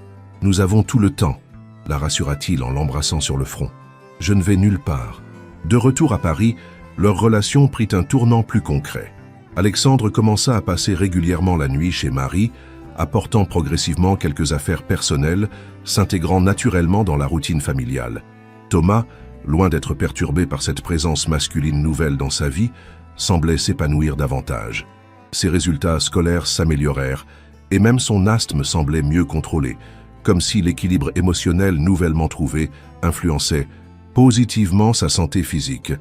Nous avons tout le temps, » la rassura-t-il en l'embrassant sur le front. « Je ne vais nulle part. » De retour à Paris, leur relation prit un tournant plus concret. Alexandre commença à passer régulièrement la nuit chez Marie, apportant progressivement quelques affaires personnelles, s'intégrant naturellement dans la routine familiale. Thomas, loin d'être perturbé par cette présence masculine nouvelle dans sa vie, semblait s'épanouir davantage. Ses résultats scolaires s'améliorèrent, et même son asthme semblait mieux contrôlé, comme si l'équilibre émotionnel nouvellement trouvé influençait positivement sa santé physique.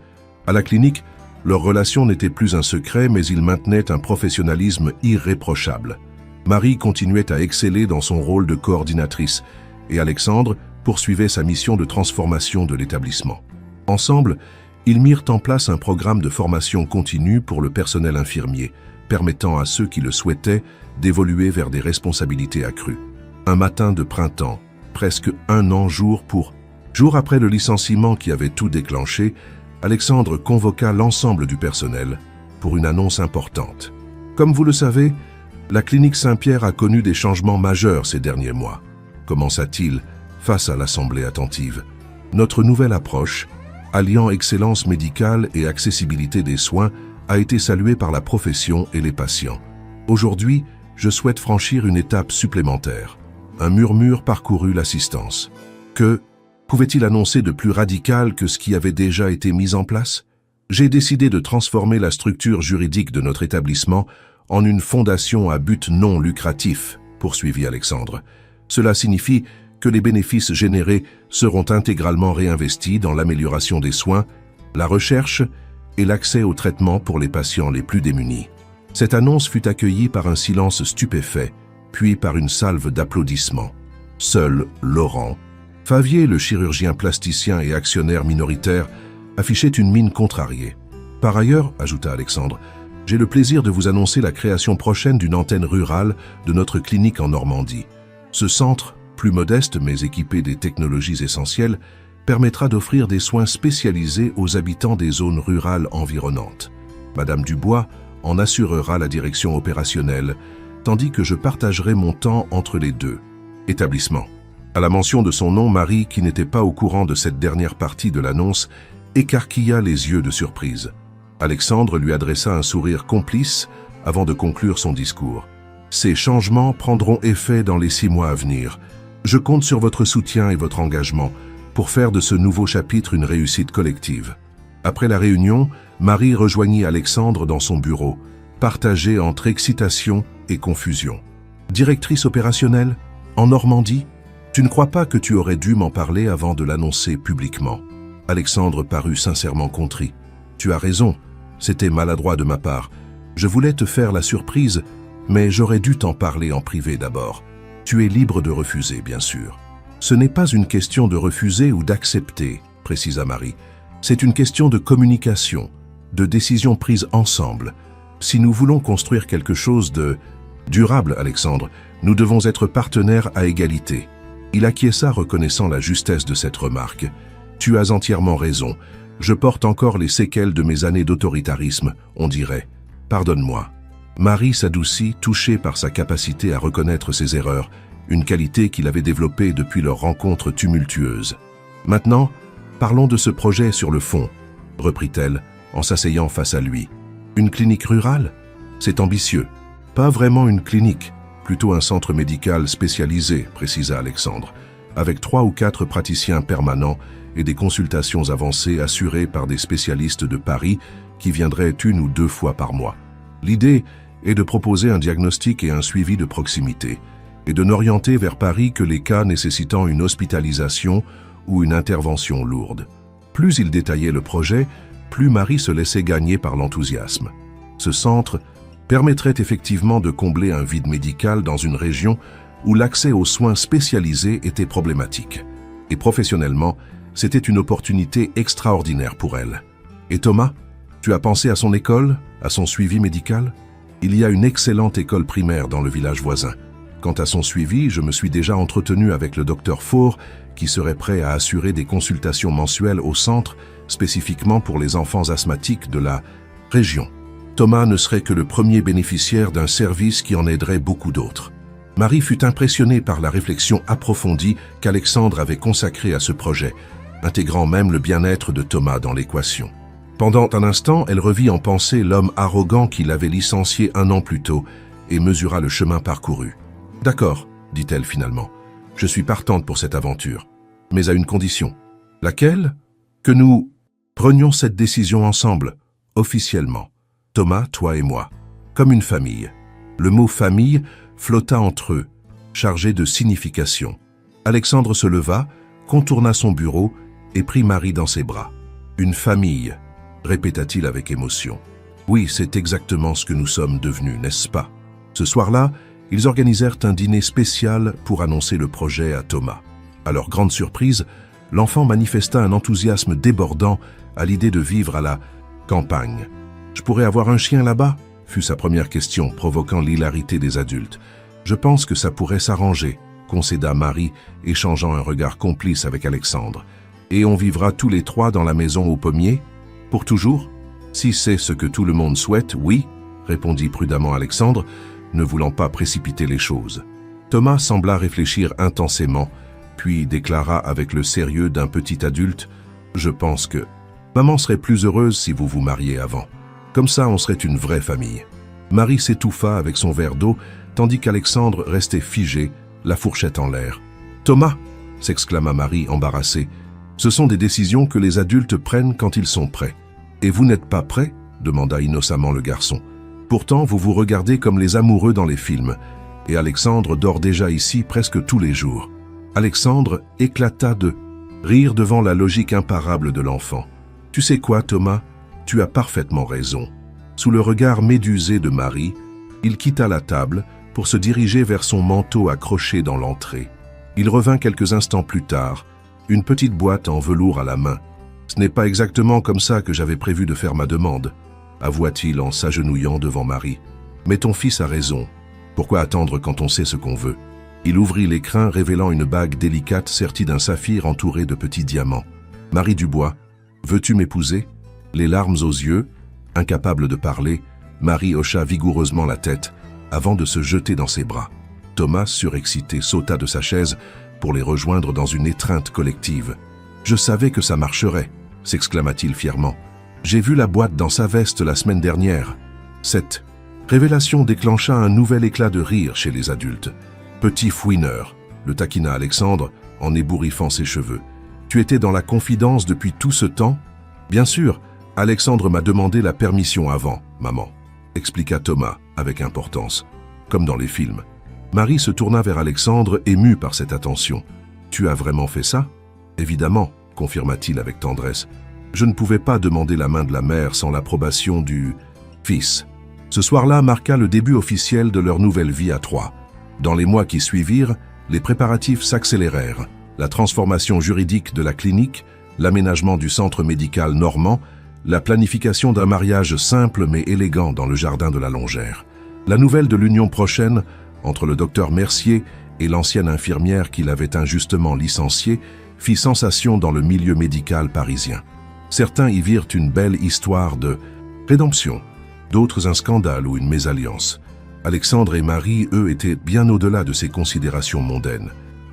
À la clinique, leur relation n'était plus un secret, mais ils maintenaient un professionnalisme irréprochable. Marie continuait à exceller dans son rôle de coordinatrice, et Alexandre poursuivait sa mission de transformation de l'établissement. Ensemble, ils mirent en place un programme de formation continue pour le personnel infirmier, permettant à ceux qui le souhaitaient d'évoluer vers des responsabilités accrues. Un matin de printemps, presque 1 an jour après le licenciement qui avait tout déclenché, Alexandre convoqua l'ensemble du personnel pour une annonce importante. Comme vous le savez, la clinique Saint-Pierre a connu des changements majeurs ces derniers mois, commença-t-il face à l'assemblée attentive. Notre nouvelle approche, alliant excellence médicale et accessibilité des soins, a été saluée par la profession et les patients. Aujourd'hui, je souhaite franchir une étape supplémentaire. Un murmure parcourut l'assistance. Que pouvait-il annoncer de plus radical que ce qui avait déjà été mis en place? J'ai décidé de transformer la structure juridique de notre établissement en une fondation à but non lucratif, poursuivit Alexandre. Cela signifie que les bénéfices générés seront intégralement réinvestis dans l'amélioration des soins, la recherche et l'accès aux traitements pour les patients les plus démunis. Cette annonce fut accueillie par un silence stupéfait, puis par une salve d'applaudissements. Seul Laurent Favier, le chirurgien plasticien et actionnaire minoritaire, affichait une mine contrariée. Par ailleurs, ajouta Alexandre, j'ai le plaisir de vous annoncer la création prochaine d'une antenne rurale de notre clinique en Normandie. Ce centre, plus modeste mais équipé des technologies essentielles, permettra d'offrir des soins spécialisés aux habitants des zones rurales environnantes. Madame Dubois en assurera la direction opérationnelle, tandis que je partagerai mon temps entre les deux établissements. À la mention de son nom, Marie, qui n'était pas au courant de cette dernière partie de l'annonce, écarquilla les yeux de surprise. Alexandre lui adressa un sourire complice avant de conclure son discours. Ces changements prendront effet dans les 6 mois à venir. Je compte sur votre soutien et votre engagement pour faire de ce nouveau chapitre une réussite collective. Après la réunion, Marie rejoignit Alexandre dans son bureau, partagé entre excitation et confusion. Directrice opérationnelle, en Normandie? Tu ne crois pas que tu aurais dû m'en parler avant de l'annoncer publiquement? Alexandre parut sincèrement contrit. Tu as raison, c'était maladroit de ma part. Je voulais te faire la surprise, mais j'aurais dû t'en parler en privé d'abord. Tu es libre de refuser, bien sûr. Ce n'est pas une question de refuser ou d'accepter, précisa Marie. C'est une question de communication, de décision prise ensemble. Si nous voulons construire quelque chose de durable, Alexandre, nous devons être partenaires à égalité. Il acquiesça, reconnaissant la justesse de cette remarque. Tu as entièrement raison. Je porte encore les séquelles de mes années d'autoritarisme, on dirait. Pardonne-moi. Marie s'adoucit, touchée par sa capacité à reconnaître ses erreurs, une qualité qu'il avait développée depuis leur rencontre tumultueuse. Maintenant, parlons de ce projet sur le fond, reprit-elle, en s'asseyant face à lui. Une clinique rurale? C'est ambitieux. Pas vraiment une clinique, plutôt un centre médical spécialisé, précisa Alexandre, avec 3 ou 4 praticiens permanents et des consultations avancées assurées par des spécialistes de Paris qui viendraient 1 ou 2 fois par mois. L'idée est de proposer un diagnostic et un suivi de proximité, et de n'orienter vers Paris que les cas nécessitant une hospitalisation ou une intervention lourde. Plus il détaillait le projet, plus Marie se laissait gagner par l'enthousiasme. Ce centre permettrait effectivement de combler un vide médical dans une région où l'accès aux soins spécialisés était problématique. Et professionnellement, c'était une opportunité extraordinaire pour elle. Et Thomas, tu as pensé à son école, à son suivi médical? Il y a une excellente école primaire dans le village voisin. Quant à son suivi, je me suis déjà entretenu avec le docteur Faure, qui serait prêt à assurer des consultations mensuelles au centre, spécifiquement pour les enfants asthmatiques de la région. Thomas ne serait que le premier bénéficiaire d'un service qui en aiderait beaucoup d'autres. Marie fut impressionnée par la réflexion approfondie qu'Alexandre avait consacrée à ce projet, intégrant même le bien-être de Thomas dans l'équation. Pendant un instant, elle revit en pensée l'homme arrogant qui l'avait licencié 1 an plus tôt et mesura le chemin parcouru. « D'accord, dit-elle finalement, je suis partante pour cette aventure, mais à une condition. Laquelle? Que nous prenions cette décision ensemble, officiellement. Thomas, toi et moi, comme une famille. » Le mot « famille » flotta entre eux, chargé de signification. Alexandre se leva, contourna son bureau et prit Marie dans ses bras. « Une famille », répéta-t-il avec émotion. « Oui, c'est exactement ce que nous sommes devenus, n'est-ce pas ?» Ce soir-là, ils organisèrent un dîner spécial pour annoncer le projet à Thomas. À leur grande surprise, l'enfant manifesta un enthousiasme débordant à l'idée de vivre à la campagne. « Je pourrais avoir un chien là-bas ?» fut sa première question, provoquant l'hilarité des adultes. « Je pense que ça pourrait s'arranger », concéda Marie, échangeant un regard complice avec Alexandre. « Et on vivra tous les 3 dans la maison au pommier? Pour toujours? Si c'est ce que tout le monde souhaite, oui, » répondit prudemment Alexandre, ne voulant pas précipiter les choses. Thomas sembla réfléchir intensément, puis déclara avec le sérieux d'un petit adulte, « Je pense que maman serait plus heureuse si vous vous mariez avant. Comme ça, on serait une vraie famille. » Marie s'étouffa avec son verre d'eau, tandis qu'Alexandre restait figé, la fourchette en l'air. « Thomas !» s'exclama Marie embarrassée. « Ce sont des décisions que les adultes prennent quand ils sont prêts. »« Et vous n'êtes pas prêt ?» demanda innocemment le garçon. « Pourtant, vous vous regardez comme les amoureux dans les films. Et Alexandre dort déjà ici presque tous les jours. » Alexandre éclata de rire devant la logique imparable de l'enfant. « Tu sais quoi, Thomas? Tu as parfaitement raison. » Sous le regard médusé de Marie, il quitta la table pour se diriger vers son manteau accroché dans l'entrée. Il revint quelques instants plus tard, une petite boîte en velours à la main. « Ce n'est pas exactement comme ça que j'avais prévu de faire ma demande, » avoua-t-il en s'agenouillant devant Marie. « Mais ton fils a raison. Pourquoi attendre quand on sait ce qu'on veut ?» Il ouvrit l'écrin, révélant une bague délicate sertie d'un saphir entouré de petits diamants. « Marie Dubois, veux-tu m'épouser ?» Les larmes aux yeux, incapable de parler, Marie hocha vigoureusement la tête avant de se jeter dans ses bras. Thomas, surexcité, sauta de sa chaise pour les rejoindre dans une étreinte collective. « Je savais que ça marcherait !» s'exclama-t-il fièrement. « J'ai vu la boîte dans sa veste la semaine dernière. » Cette révélation déclencha un nouvel éclat de rire chez les adultes. « Petit fouineur !» le taquina Alexandre en ébouriffant ses cheveux. « Tu étais dans la confidence depuis tout ce temps ?»« Bien sûr, Alexandre m'a demandé la permission avant, maman, » expliqua Thomas avec importance, comme dans les films. Marie se tourna vers Alexandre, émue par cette attention. « Tu as vraiment fait ça ?»« Évidemment, » confirma-t-il avec tendresse. « Je ne pouvais pas demander la main de la mère sans l'approbation du fils. » Ce soir-là marqua le début officiel de leur nouvelle vie à trois. Dans les mois qui suivirent, les préparatifs s'accélérèrent. La transformation juridique de la clinique, l'aménagement du centre médical normand, la planification d'un mariage simple mais élégant dans le jardin de la Longère. La nouvelle de l'union prochaine entre le docteur Mercier et l'ancienne infirmière qu'il avait injustement licenciée fit sensation dans le milieu médical parisien. Certains y virent une belle histoire de rédemption, d'autres un scandale ou une mésalliance. Alexandre et Marie, eux, étaient bien au-delà de ces considérations mondaines.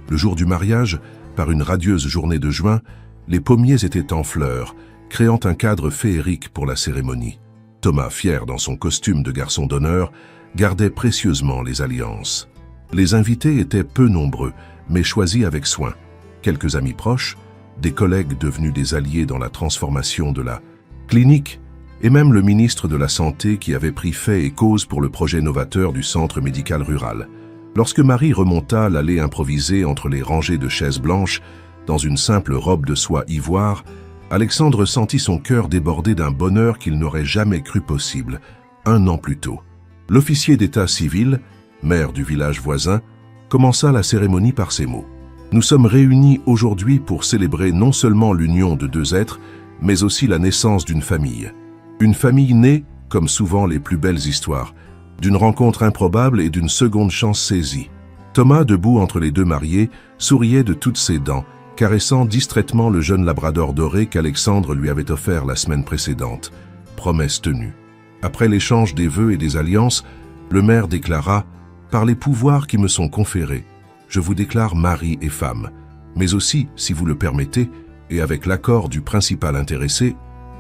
Le jour du mariage, par une radieuse journée de juin, les pommiers étaient en fleurs, créant un cadre féerique pour la cérémonie. Thomas, fier dans son costume de garçon d'honneur, gardait précieusement les alliances. Les invités étaient peu nombreux, mais choisis avec soin. Quelques amis proches, des collègues devenus des alliés dans la transformation de la clinique, et même le ministre de la Santé qui avait pris fait et cause pour le projet novateur du centre médical rural. Lorsque Marie remonta l'allée improvisée entre les rangées de chaises blanches, dans une simple robe de soie ivoire, Alexandre sentit son cœur déborder d'un bonheur qu'il n'aurait jamais cru possible, 1 an plus tôt. L'officier d'état civil, maire du village voisin, commença la cérémonie par ces mots. « Nous sommes réunis aujourd'hui pour célébrer non seulement l'union de 2 êtres, mais aussi la naissance d'une famille. Une famille née, comme souvent les plus belles histoires, d'une rencontre improbable et d'une seconde chance saisie. » Thomas, debout entre les 2 mariés, souriait de toutes ses dents, caressant distraitement le jeune labrador doré qu'Alexandre lui avait offert la semaine précédente. Promesse tenue. Après l'échange des vœux et des alliances, le maire déclara « Par les pouvoirs qui me sont conférés, je vous déclare mari et femme. Mais aussi, si vous le permettez, et avec l'accord du principal intéressé,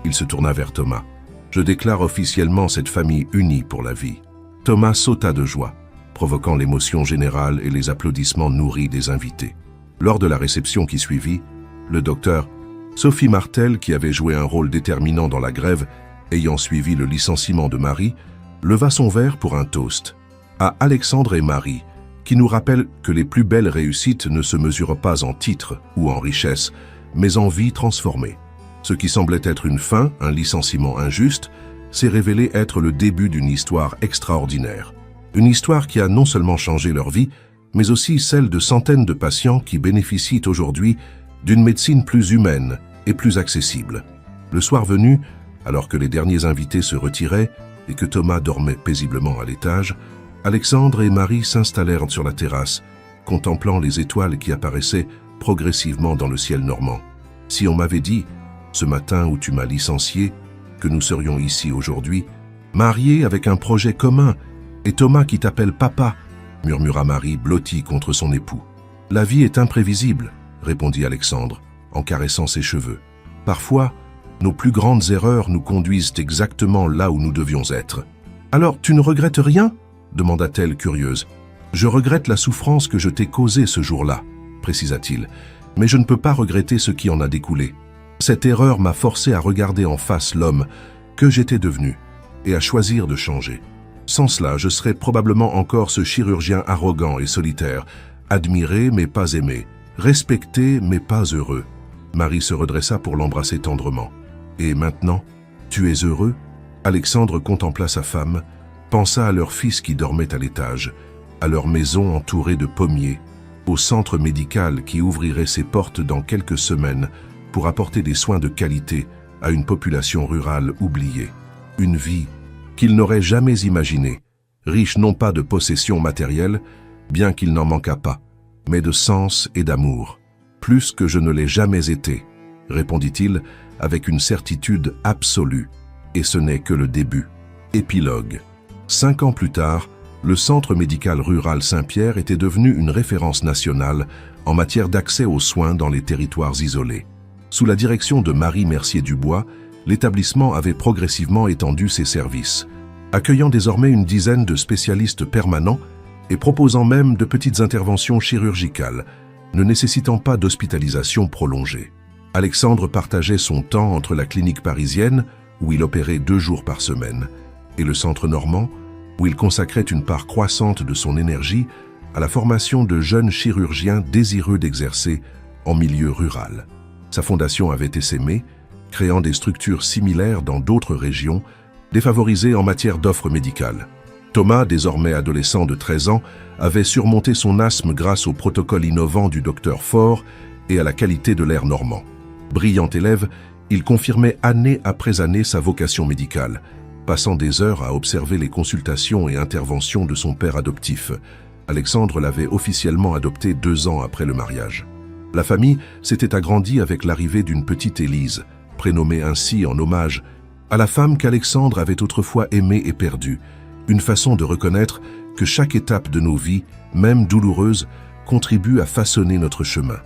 il se tourna vers Thomas. Je déclare officiellement cette famille unie pour la vie. » Thomas sauta de joie, provoquant l'émotion générale et les applaudissements nourris des invités. Lors de la réception qui suivit, le docteur Sophie Martel, qui avait joué un rôle déterminant dans la grève, ayant suivi le licenciement de Marie, leva son verre pour un toast. À Alexandre et Marie, qui nous rappellent que les plus belles réussites ne se mesurent pas en titres ou en richesse, mais en vie transformée. Ce qui semblait être une fin, un licenciement injuste, s'est révélé être le début d'une histoire extraordinaire. Une histoire qui a non seulement changé leur vie, mais aussi celle de centaines de patients qui bénéficient aujourd'hui d'une médecine plus humaine et plus accessible. Le soir venu, alors que les derniers invités se retiraient et que Thomas dormait paisiblement à l'étage, Alexandre et Marie s'installèrent sur la terrasse, contemplant les étoiles qui apparaissaient progressivement dans le ciel normand. « Si on m'avait dit, ce matin où tu m'as licencié, que nous serions ici aujourd'hui, mariés avec un projet commun, et Thomas qui t'appelle papa, » murmura Marie blottie contre son époux. « La vie est imprévisible, répondit Alexandre, en caressant ses cheveux. « Parfois, nos plus grandes erreurs nous conduisent exactement là où nous devions être. »« Alors, tu ne regrettes rien ?» demanda-t-elle curieuse. « Je regrette la souffrance que je t'ai causée ce jour-là, » précisa-t-il, « mais je ne peux pas regretter ce qui en a découlé. Cette erreur m'a forcé à regarder en face l'homme que j'étais devenu et à choisir de changer. Sans cela, je serais probablement encore ce chirurgien arrogant et solitaire, admiré mais pas aimé, respecté mais pas heureux. » Marie se redressa pour l'embrasser tendrement. « Et maintenant, tu es heureux ?» Alexandre contempla sa femme, pensa à leur fils qui dormait à l'étage, à leur maison entourée de pommiers, au centre médical qui ouvrirait ses portes dans quelques semaines pour apporter des soins de qualité à une population rurale oubliée. Une vie qu'il n'aurait jamais imaginée, riche non pas de possessions matérielles, bien qu'il n'en manquât pas, mais de sens et d'amour. « Plus que je ne l'ai jamais été, » répondit-il avec une certitude absolue. Et ce n'est que le début. Épilogue. 5 ans plus tard, le Centre médical rural Saint-Pierre était devenu une référence nationale en matière d'accès aux soins dans les territoires isolés. Sous la direction de Marie Mercier-Dubois, l'établissement avait progressivement étendu ses services, accueillant désormais une dizaine de spécialistes permanents et proposant même de petites interventions chirurgicales, ne nécessitant pas d'hospitalisation prolongée. Alexandre partageait son temps entre la clinique parisienne, où il opérait 2 jours par semaine, et le centre normand, où il consacrait une part croissante de son énergie à la formation de jeunes chirurgiens désireux d'exercer en milieu rural. Sa fondation avait essaimé, créant des structures similaires dans d'autres régions, défavorisées en matière d'offres médicales. Thomas, désormais adolescent de 13 ans, avait surmonté son asthme grâce au protocole innovant du docteur Faure et à la qualité de l'air normand. Brillant élève, il confirmait année après année sa vocation médicale, passant des heures à observer les consultations et interventions de son père adoptif. Alexandre l'avait officiellement adopté 2 ans après le mariage. La famille s'était agrandie avec l'arrivée d'une petite Élise, prénommée ainsi en hommage à la femme qu'Alexandre avait autrefois aimée et perdue, une façon de reconnaître que chaque étape de nos vies, même douloureuse, contribue à façonner notre chemin.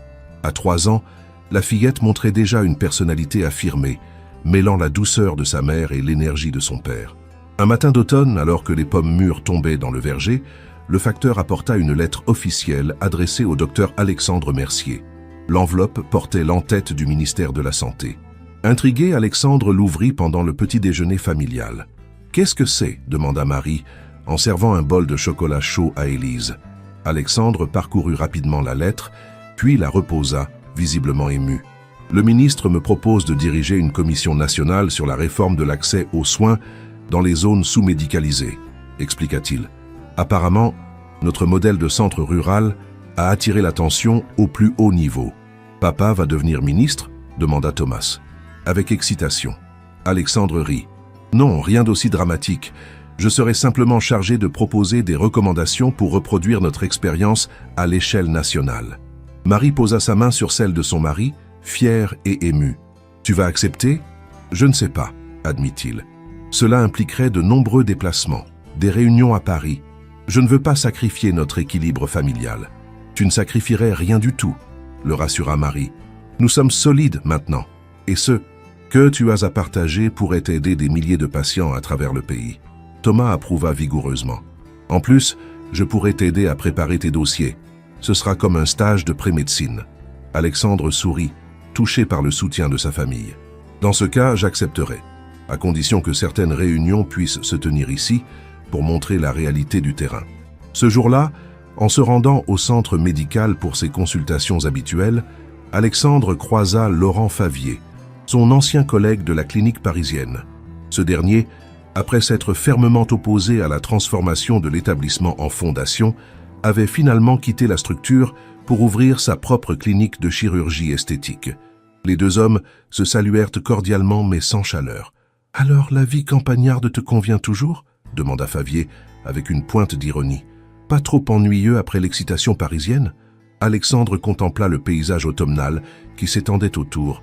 À 3 ans, la fillette montrait déjà une personnalité affirmée, mêlant la douceur de sa mère et l'énergie de son père. Un matin d'automne, alors que les pommes mûres tombaient dans le verger, le facteur apporta une lettre officielle adressée au docteur Alexandre Mercier. L'enveloppe portait l'entête du ministère de la Santé. Intrigué, Alexandre l'ouvrit pendant le petit déjeuner familial. « Qu'est-ce que c'est » demanda Marie, en servant un bol de chocolat chaud à Élise. Alexandre parcourut rapidement la lettre, puis la reposa, visiblement ému. « Le ministre me propose de diriger une commission nationale sur la réforme de l'accès aux soins dans les zones sous-médicalisées, » expliqua-t-il. « Apparemment, notre modèle de centre rural a attiré l'attention au plus haut niveau. »« Papa va devenir ministre ?» demanda Thomas. Avec excitation. Alexandre rit. « Non, rien d'aussi dramatique. Je serai simplement chargé de proposer des recommandations pour reproduire notre expérience à l'échelle nationale. » Marie posa sa main sur celle de son mari, fière et émue. « Tu vas accepter ?»« Je ne sais pas, » admit-il. « Cela impliquerait de nombreux déplacements, des réunions à Paris. Je ne veux pas sacrifier notre équilibre familial. »« Tu ne sacrifierais rien du tout, » le rassura Marie. « Nous sommes solides maintenant, et ce que tu as à partager pourrait aider des milliers de patients à travers le pays. » Thomas approuva vigoureusement. « En plus, je pourrais t'aider à préparer tes dossiers. Ce sera comme un stage de pré-médecine. » Alexandre sourit, touché par le soutien de sa famille. « Dans ce cas, j'accepterai, à condition que certaines réunions puissent se tenir ici pour montrer la réalité du terrain. » Ce jour-là, en se rendant au centre médical pour ses consultations habituelles, Alexandre croisa Laurent Favier, son ancien collègue de la clinique parisienne. Ce dernier, après s'être fermement opposé à la transformation de l'établissement en fondation, avait finalement quitté la structure pour ouvrir sa propre clinique de chirurgie esthétique. Les 2 hommes se saluèrent cordialement mais sans chaleur. « Alors la vie campagnarde te convient toujours ?» demanda Favier avec une pointe d'ironie. « Pas trop ennuyeux après l'excitation parisienne ?» Alexandre contempla le paysage automnal qui s'étendait autour.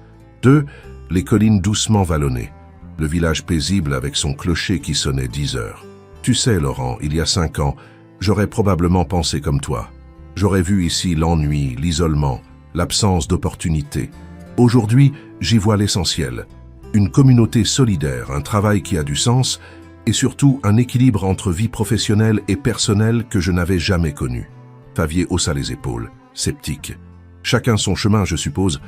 Les collines doucement vallonnées. Le village paisible avec son clocher qui sonnait 10 heures. « Tu sais, Laurent, il y a 5 ans, j'aurais probablement pensé comme toi. J'aurais vu ici l'ennui, l'isolement, l'absence d'opportunités. Aujourd'hui, j'y vois l'essentiel. Une communauté solidaire, un travail qui a du sens et surtout un équilibre entre vie professionnelle et personnelle que je n'avais jamais connu. Favier haussa les épaules, sceptique. Chacun son chemin, je suppose,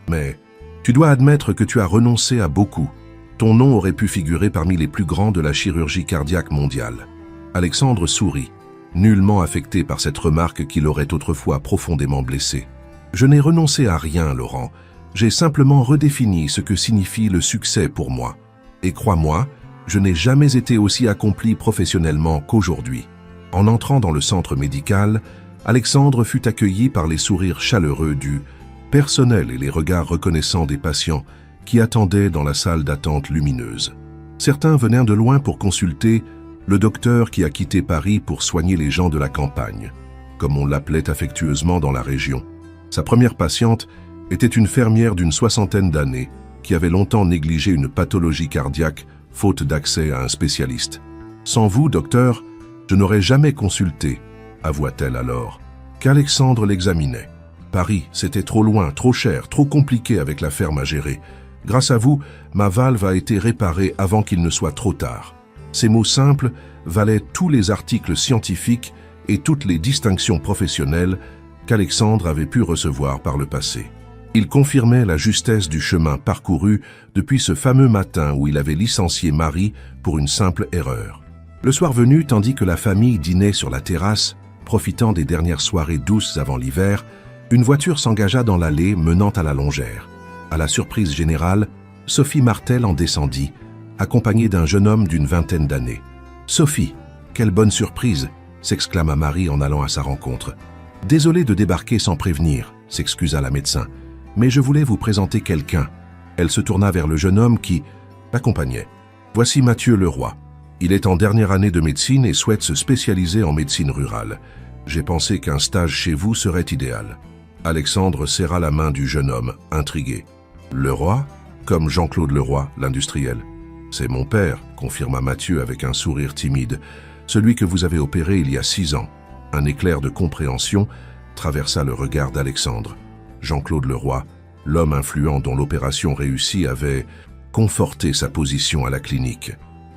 mais tu dois admettre que tu as renoncé à beaucoup. Ton nom aurait pu figurer parmi les plus grands de la chirurgie cardiaque mondiale. Alexandre sourit, nullement affecté par cette remarque qui l'aurait autrefois profondément blessé. Je n'ai renoncé à rien, Laurent. J'ai simplement redéfini ce que signifie le succès pour moi. Et crois-moi, je n'ai jamais été aussi accompli professionnellement qu'aujourd'hui. En entrant dans le centre médical, Alexandre fut accueilli par les sourires chaleureux du personnel et les regards reconnaissants des patients qui attendaient dans la salle d'attente lumineuse. Certains venaient de loin pour consulter le docteur qui a quitté Paris pour soigner les gens de la campagne, comme on l'appelait affectueusement dans la région. Sa première patiente était une fermière d'une 60aine d'années qui avait longtemps négligé une pathologie cardiaque faute d'accès à un spécialiste. « Sans vous, docteur, je n'aurais jamais consulté », avoua-t-elle alors, qu'Alexandre l'examinait. « Paris, c'était trop loin, trop cher, trop compliqué avec la ferme à gérer. Grâce à vous, ma valve a été réparée avant qu'il ne soit trop tard. » Ces mots simples valaient tous les articles scientifiques et toutes les distinctions professionnelles qu'Alexandre avait pu recevoir par le passé. Il confirmait la justesse du chemin parcouru depuis ce fameux matin où il avait licencié Marie pour une simple erreur. Le soir venu, tandis que la famille dînait sur la terrasse, profitant des dernières soirées douces avant l'hiver, une voiture s'engagea dans l'allée menant à la longère. À la surprise générale, Sophie Martel en descendit, accompagnée d'un jeune homme d'une 20aine d'années. « Sophie, quelle bonne surprise !» s'exclama Marie en allant à sa rencontre. « Désolée de débarquer sans prévenir », s'excusa la médecin. « Mais je voulais vous présenter quelqu'un. » Elle se tourna vers le jeune homme qui l'accompagnait. « Voici Mathieu Leroy. Il est en dernière année de médecine et souhaite se spécialiser en médecine rurale. J'ai pensé qu'un stage chez vous serait idéal. » Alexandre serra la main du jeune homme, intrigué. « Leroy ?» Comme Jean-Claude Leroy, l'industriel. « C'est mon père », confirma Mathieu avec un sourire timide. « Celui que vous avez opéré il y a 6 ans. » Un éclair de compréhension traversa le regard d'Alexandre. Jean-Claude Leroy, l'homme influent dont l'opération réussie, avait conforté sa position à la clinique.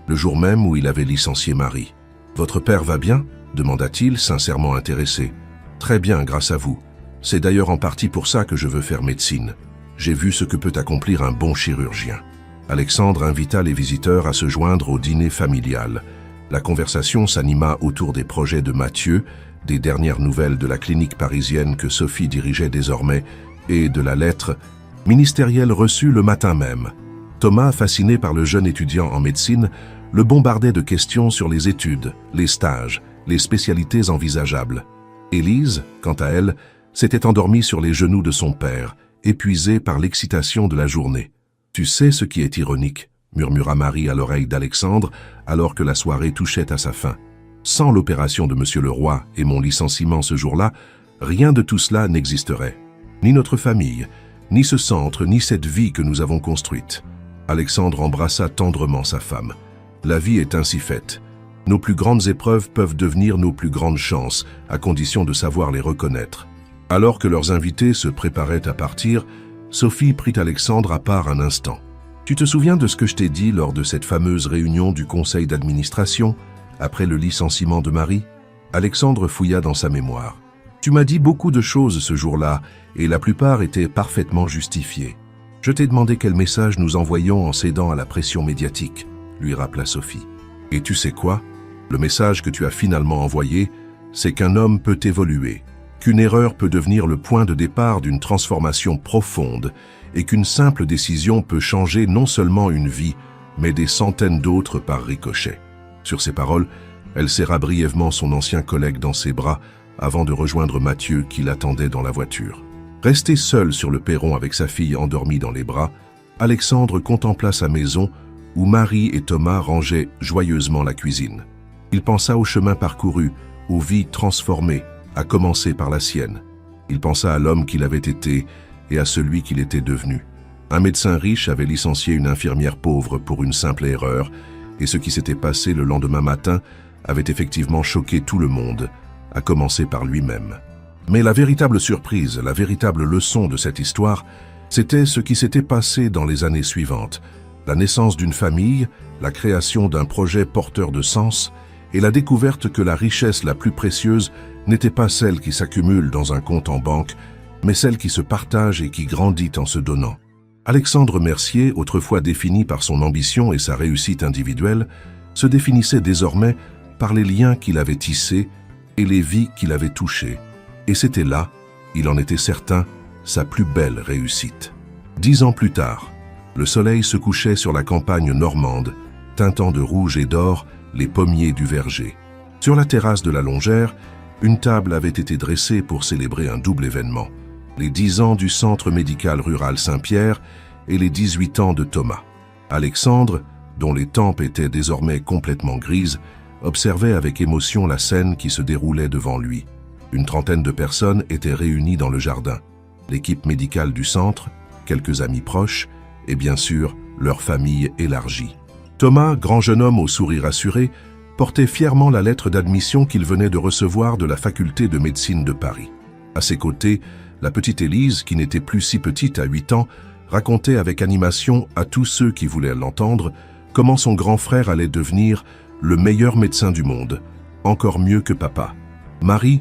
Le jour même où il avait licencié Marie. « Votre père va bien ?» demanda-t-il, sincèrement intéressé. « Très bien, grâce à vous. C'est d'ailleurs en partie pour ça que je veux faire médecine. J'ai vu ce que peut accomplir un bon chirurgien. » Alexandre invita les visiteurs à se joindre au dîner familial. La conversation s'anima autour des projets de Mathieu, des dernières nouvelles de la clinique parisienne que Sophie dirigeait désormais et de la lettre ministérielle reçue le matin même. Thomas, fasciné par le jeune étudiant en médecine, le bombardait de questions sur les études, les stages, les spécialités envisageables. Élise, quant à elle, s'était endormie sur les genoux de son père, épuisée par l'excitation de la journée. « Tu sais ce qui est ironique ?» murmura Marie à l'oreille d'Alexandre alors que la soirée touchait à sa fin. « Sans l'opération de M. Leroy et mon licenciement ce jour-là, rien de tout cela n'existerait. Ni notre famille, ni ce centre, ni cette vie que nous avons construite. » Alexandre embrassa tendrement sa femme. « La vie est ainsi faite. Nos plus grandes épreuves peuvent devenir nos plus grandes chances, à condition de savoir les reconnaître. » Alors que leurs invités se préparaient à partir, Sophie prit Alexandre à part un instant. « Tu te souviens de ce que je t'ai dit lors de cette fameuse réunion du conseil d'administration, après le licenciement de Marie ?» Alexandre fouilla dans sa mémoire. « Tu m'as dit beaucoup de choses ce jour-là, et la plupart étaient parfaitement justifiées. Je t'ai demandé quel message nous envoyions en cédant à la pression médiatique, » lui rappela Sophie. « Et tu sais quoi? Le message que tu as finalement envoyé, c'est qu'un homme peut évoluer, qu'une erreur peut devenir le point de départ d'une transformation profonde et qu'une simple décision peut changer non seulement une vie, mais des centaines d'autres par ricochet. » Sur ces paroles, elle serra brièvement son ancien collègue dans ses bras avant de rejoindre Mathieu qui l'attendait dans la voiture. Resté seul sur le perron avec sa fille endormie dans les bras, Alexandre contempla sa maison où Marie et Thomas rangeaient joyeusement la cuisine. Il pensa au chemin parcouru, aux vies transformées, à commencer par la sienne. Il pensa à l'homme qu'il avait été et à celui qu'il était devenu. Un médecin riche avait licencié une infirmière pauvre pour une simple erreur, et ce qui s'était passé le lendemain matin avait effectivement choqué tout le monde, à commencer par lui-même. Mais la véritable surprise, la véritable leçon de cette histoire, c'était ce qui s'était passé dans les années suivantes. La naissance d'une famille, la création d'un projet porteur de sens et la découverte que la richesse la plus précieuse n'était pas celle qui s'accumule dans un compte en banque, mais celle qui se partage et qui grandit en se donnant. Alexandre Mercier, autrefois défini par son ambition et sa réussite individuelle, se définissait désormais par les liens qu'il avait tissés et les vies qu'il avait touchées. Et c'était là, il en était certain, sa plus belle réussite. 10 ans plus tard, le soleil se couchait sur la campagne normande, teintant de rouge et d'or les pommiers du verger. Sur la terrasse de la Longère, une table avait été dressée pour célébrer un double événement: les 10 ans du Centre médical rural Saint-Pierre et les 18 ans de Thomas. Alexandre, dont les tempes étaient désormais complètement grises, observait avec émotion la scène qui se déroulait devant lui. Une trentaine de personnes étaient réunies dans le jardin. L'équipe médicale du centre, quelques amis proches et bien sûr leur famille élargie. Thomas, grand jeune homme au sourire assuré, portait fièrement la lettre d'admission qu'il venait de recevoir de la faculté de médecine de Paris. À ses côtés, la petite Élise, qui n'était plus si petite à 8 ans, racontait avec animation à tous ceux qui voulaient l'entendre comment son grand frère allait devenir le meilleur médecin du monde, encore mieux que papa. Marie,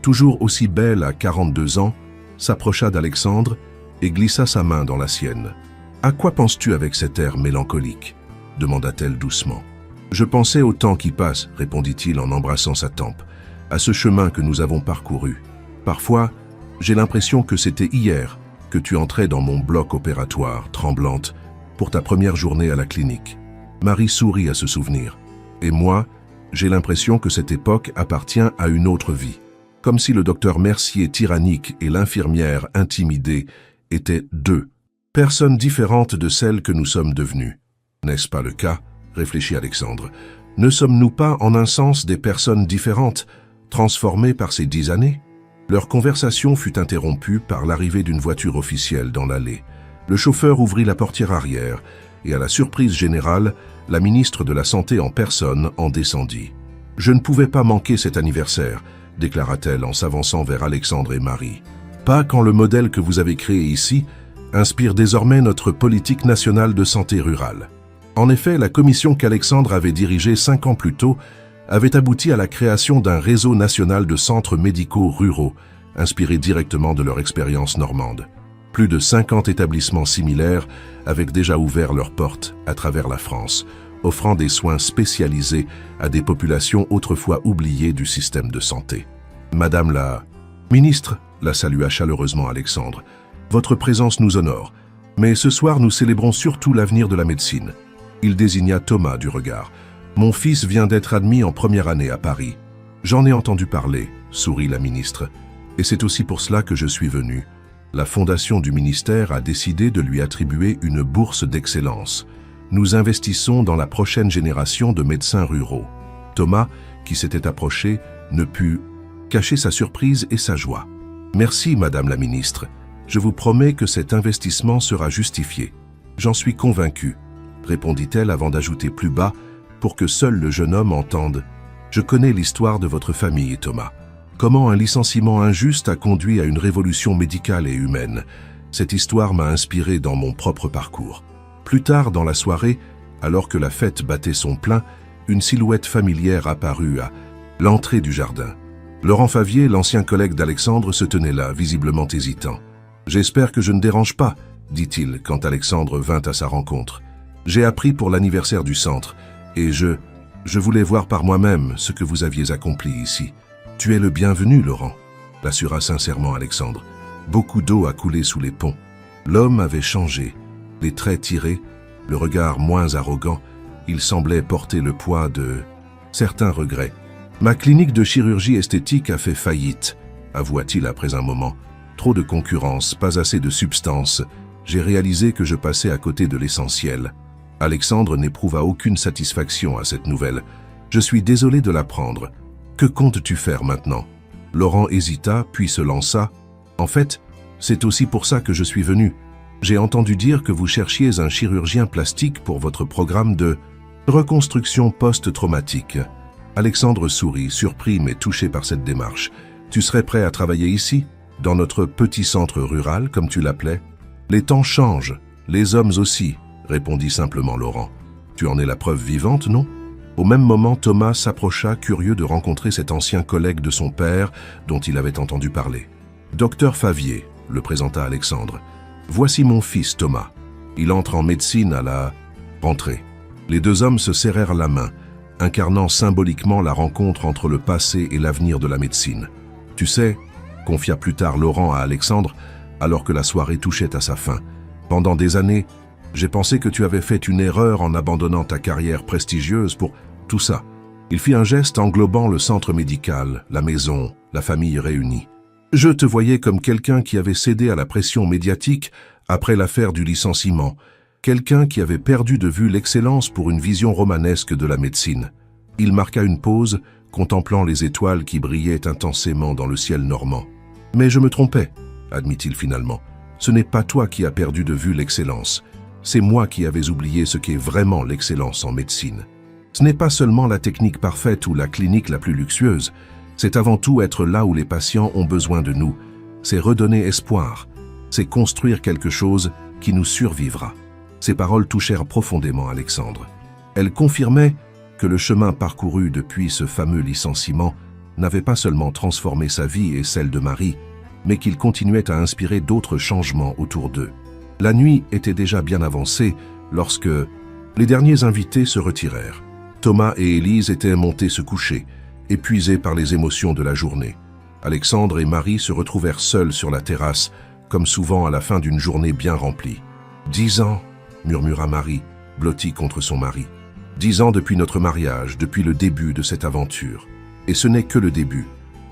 toujours aussi belle à 42 ans, s'approcha d'Alexandre et glissa sa main dans la sienne. « À quoi penses-tu avec cet air mélancolique ?» demanda-t-elle doucement. « Je pensais au temps qui passe, » répondit-il en embrassant sa tempe, « à ce chemin que nous avons parcouru. Parfois, j'ai l'impression que c'était hier que tu entrais dans mon bloc opératoire, tremblante, pour ta première journée à la clinique. » Marie sourit à ce souvenir. « Et moi, j'ai l'impression que cette époque appartient à une autre vie. Comme si le docteur Mercier tyrannique et l'infirmière intimidée étaient deux personnes différentes de celles que nous sommes devenues. N'est-ce pas le cas ?» réfléchit Alexandre. « Ne sommes-nous pas en un sens des personnes différentes, transformées par ces 10 années ?» Leur conversation fut interrompue par l'arrivée d'une voiture officielle dans l'allée. Le chauffeur ouvrit la portière arrière et, à la surprise générale, la ministre de la Santé en personne en descendit. « Je ne pouvais pas manquer cet anniversaire », déclara-t-elle en s'avançant vers Alexandre et Marie. « Pas quand le modèle que vous avez créé ici inspire désormais notre politique nationale de santé rurale. » En effet, la commission qu'Alexandre avait dirigée 5 ans plus tôt avait abouti à la création d'un réseau national de centres médicaux ruraux, inspiré directement de leur expérience normande. Plus de 50 établissements similaires avaient déjà ouvert leurs portes à travers la France, offrant des soins spécialisés à des populations autrefois oubliées du système de santé. « Madame la ministre », la salua chaleureusement Alexandre, « votre présence nous honore, mais ce soir nous célébrons surtout l'avenir de la médecine. » Il désigna Thomas du regard. « Mon fils vient d'être admis en première année à Paris. J'en ai entendu parler, » sourit la ministre, « et c'est aussi pour cela que je suis venu. La fondation du ministère a décidé de lui attribuer une bourse d'excellence. Nous investissons dans la prochaine génération de médecins ruraux. » Thomas, qui s'était approché, ne put cacher sa surprise et sa joie. « Merci, Madame la ministre. Je vous promets que cet investissement sera justifié. J'en suis convaincu, » répondit-elle avant d'ajouter plus bas, pour que seul le jeune homme entende. « Je connais l'histoire de votre famille, Thomas. Comment un licenciement injuste a conduit à une révolution médicale et humaine. Cette histoire m'a inspiré dans mon propre parcours. » Plus tard dans la soirée, alors que la fête battait son plein, une silhouette familière apparut à l'entrée du jardin. Laurent Favier, l'ancien collègue d'Alexandre, se tenait là, visiblement hésitant. « J'espère que je ne dérange pas, » dit-il quand Alexandre vint à sa rencontre. « J'ai appris pour l'anniversaire du centre, et je voulais voir par moi-même ce que vous aviez accompli ici. »« Tu es le bienvenu, Laurent, » l'assura sincèrement Alexandre. Beaucoup d'eau a coulé sous les ponts. L'homme avait changé, les traits tirés, le regard moins arrogant. Il semblait porter le poids de certains regrets. « Ma clinique de chirurgie esthétique a fait faillite, » avoua-t-il après un moment. « Trop de concurrence, pas assez de substance. J'ai réalisé que je passais à côté de l'essentiel. » Alexandre n'éprouva aucune satisfaction à cette nouvelle. « Je suis désolé de l'apprendre. Que comptes-tu faire maintenant ?» Laurent hésita, puis se lança. « En fait, c'est aussi pour ça que je suis venu. J'ai entendu dire que vous cherchiez un chirurgien plastique pour votre programme de reconstruction post-traumatique. » Alexandre sourit, surpris mais touché par cette démarche. Tu serais prêt à travailler ici, dans notre petit centre rural, comme tu l'appelais? Les temps changent, les hommes aussi, répondit simplement Laurent. Tu en es la preuve vivante, non? Au même moment, Thomas s'approcha, curieux de rencontrer cet ancien collègue de son père dont il avait entendu parler. Docteur Favier, le présenta Alexandre. Voici mon fils Thomas. Il entre en médecine à la rentrée. Les deux hommes se serrèrent la main, incarnant symboliquement la rencontre entre le passé et l'avenir de la médecine. Tu sais, confia plus tard Laurent à Alexandre, alors que la soirée touchait à sa fin. Pendant des années, j'ai pensé que tu avais fait une erreur en abandonnant ta carrière prestigieuse pour tout ça. Il fit un geste englobant le centre médical, la maison, la famille réunie. Je te voyais comme quelqu'un qui avait cédé à la pression médiatique après l'affaire du licenciement, quelqu'un qui avait perdu de vue l'excellence pour une vision romanesque de la médecine. Il marqua une pause, contemplant les étoiles qui brillaient intensément dans le ciel normand. « Mais je me trompais, admit-il finalement. Ce n'est pas toi qui as perdu de vue l'excellence. C'est moi qui avais oublié ce qu'est vraiment l'excellence en médecine. Ce n'est pas seulement la technique parfaite ou la clinique la plus luxueuse. C'est avant tout être là où les patients ont besoin de nous. C'est redonner espoir. C'est construire quelque chose qui nous survivra. » Ces paroles touchèrent profondément Alexandre. Elles confirmaient que le chemin parcouru depuis ce fameux licenciement n'avait pas seulement transformé sa vie et celle de Marie, mais qu'il continuait à inspirer d'autres changements autour d'eux. La nuit était déjà bien avancée lorsque les derniers invités se retirèrent. Thomas et Élise étaient montés se coucher, épuisés par les émotions de la journée. Alexandre et Marie se retrouvèrent seuls sur la terrasse, comme souvent à la fin d'une journée bien remplie. « 10 ans !» murmura Marie, blottie contre son mari. 10 ans depuis notre mariage, depuis le début de cette aventure. Et ce n'est que le début,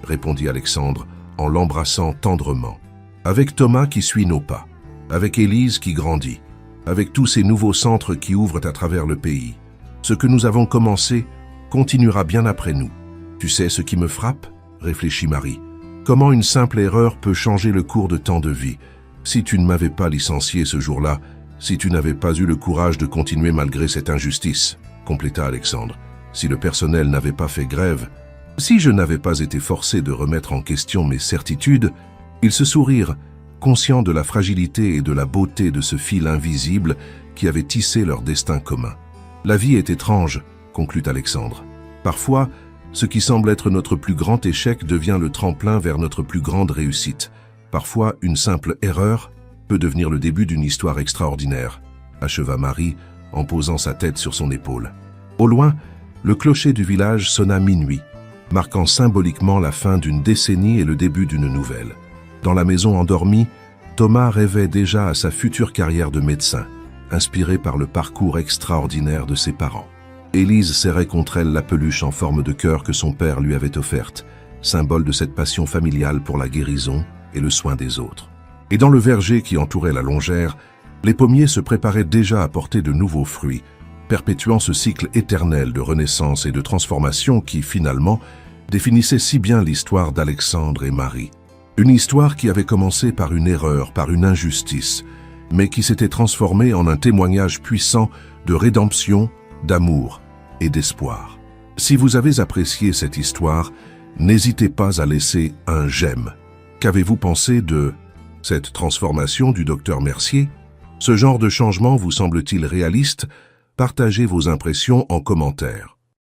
répondit Alexandre en l'embrassant tendrement. Avec Thomas qui suit nos pas, avec Élise qui grandit, avec tous ces nouveaux centres qui ouvrent à travers le pays. Ce que nous avons commencé continuera bien après nous. Tu sais ce qui me frappe? Réfléchit Marie. Comment une simple erreur peut changer le cours de tant de vies? Si tu ne m'avais pas licencié ce jour-là, si tu n'avais pas eu le courage de continuer malgré cette injustice, compléta Alexandre. Si le personnel n'avait pas fait grève, si je n'avais pas été forcé de remettre en question mes certitudes, ils se sourirent, conscients de la fragilité et de la beauté de ce fil invisible qui avait tissé leur destin commun. La vie est étrange, conclut Alexandre. Parfois, ce qui semble être notre plus grand échec devient le tremplin vers notre plus grande réussite. Parfois, une simple erreur peut devenir le début d'une histoire extraordinaire, acheva Marie en posant sa tête sur son épaule. Au loin, le clocher du village sonna minuit, marquant symboliquement la fin d'une décennie et le début d'une nouvelle. Dans la maison endormie, Thomas rêvait déjà à sa future carrière de médecin, inspiré par le parcours extraordinaire de ses parents. Élise serrait contre elle la peluche en forme de cœur que son père lui avait offerte, symbole de cette passion familiale pour la guérison et le soin des autres. Et dans le verger qui entourait la longère, les pommiers se préparaient déjà à porter de nouveaux fruits, perpétuant ce cycle éternel de renaissance et de transformation qui, finalement, définissait si bien l'histoire d'Alexandre et Marie. Une histoire qui avait commencé par une erreur, par une injustice, mais qui s'était transformée en un témoignage puissant de rédemption, d'amour et d'espoir. Si vous avez apprécié cette histoire, n'hésitez pas à laisser un j'aime. Qu'avez-vous pensé de cette transformation du docteur Mercier? Ce genre de changement vous semble-t-il réaliste? Partagez vos impressions en commentaire.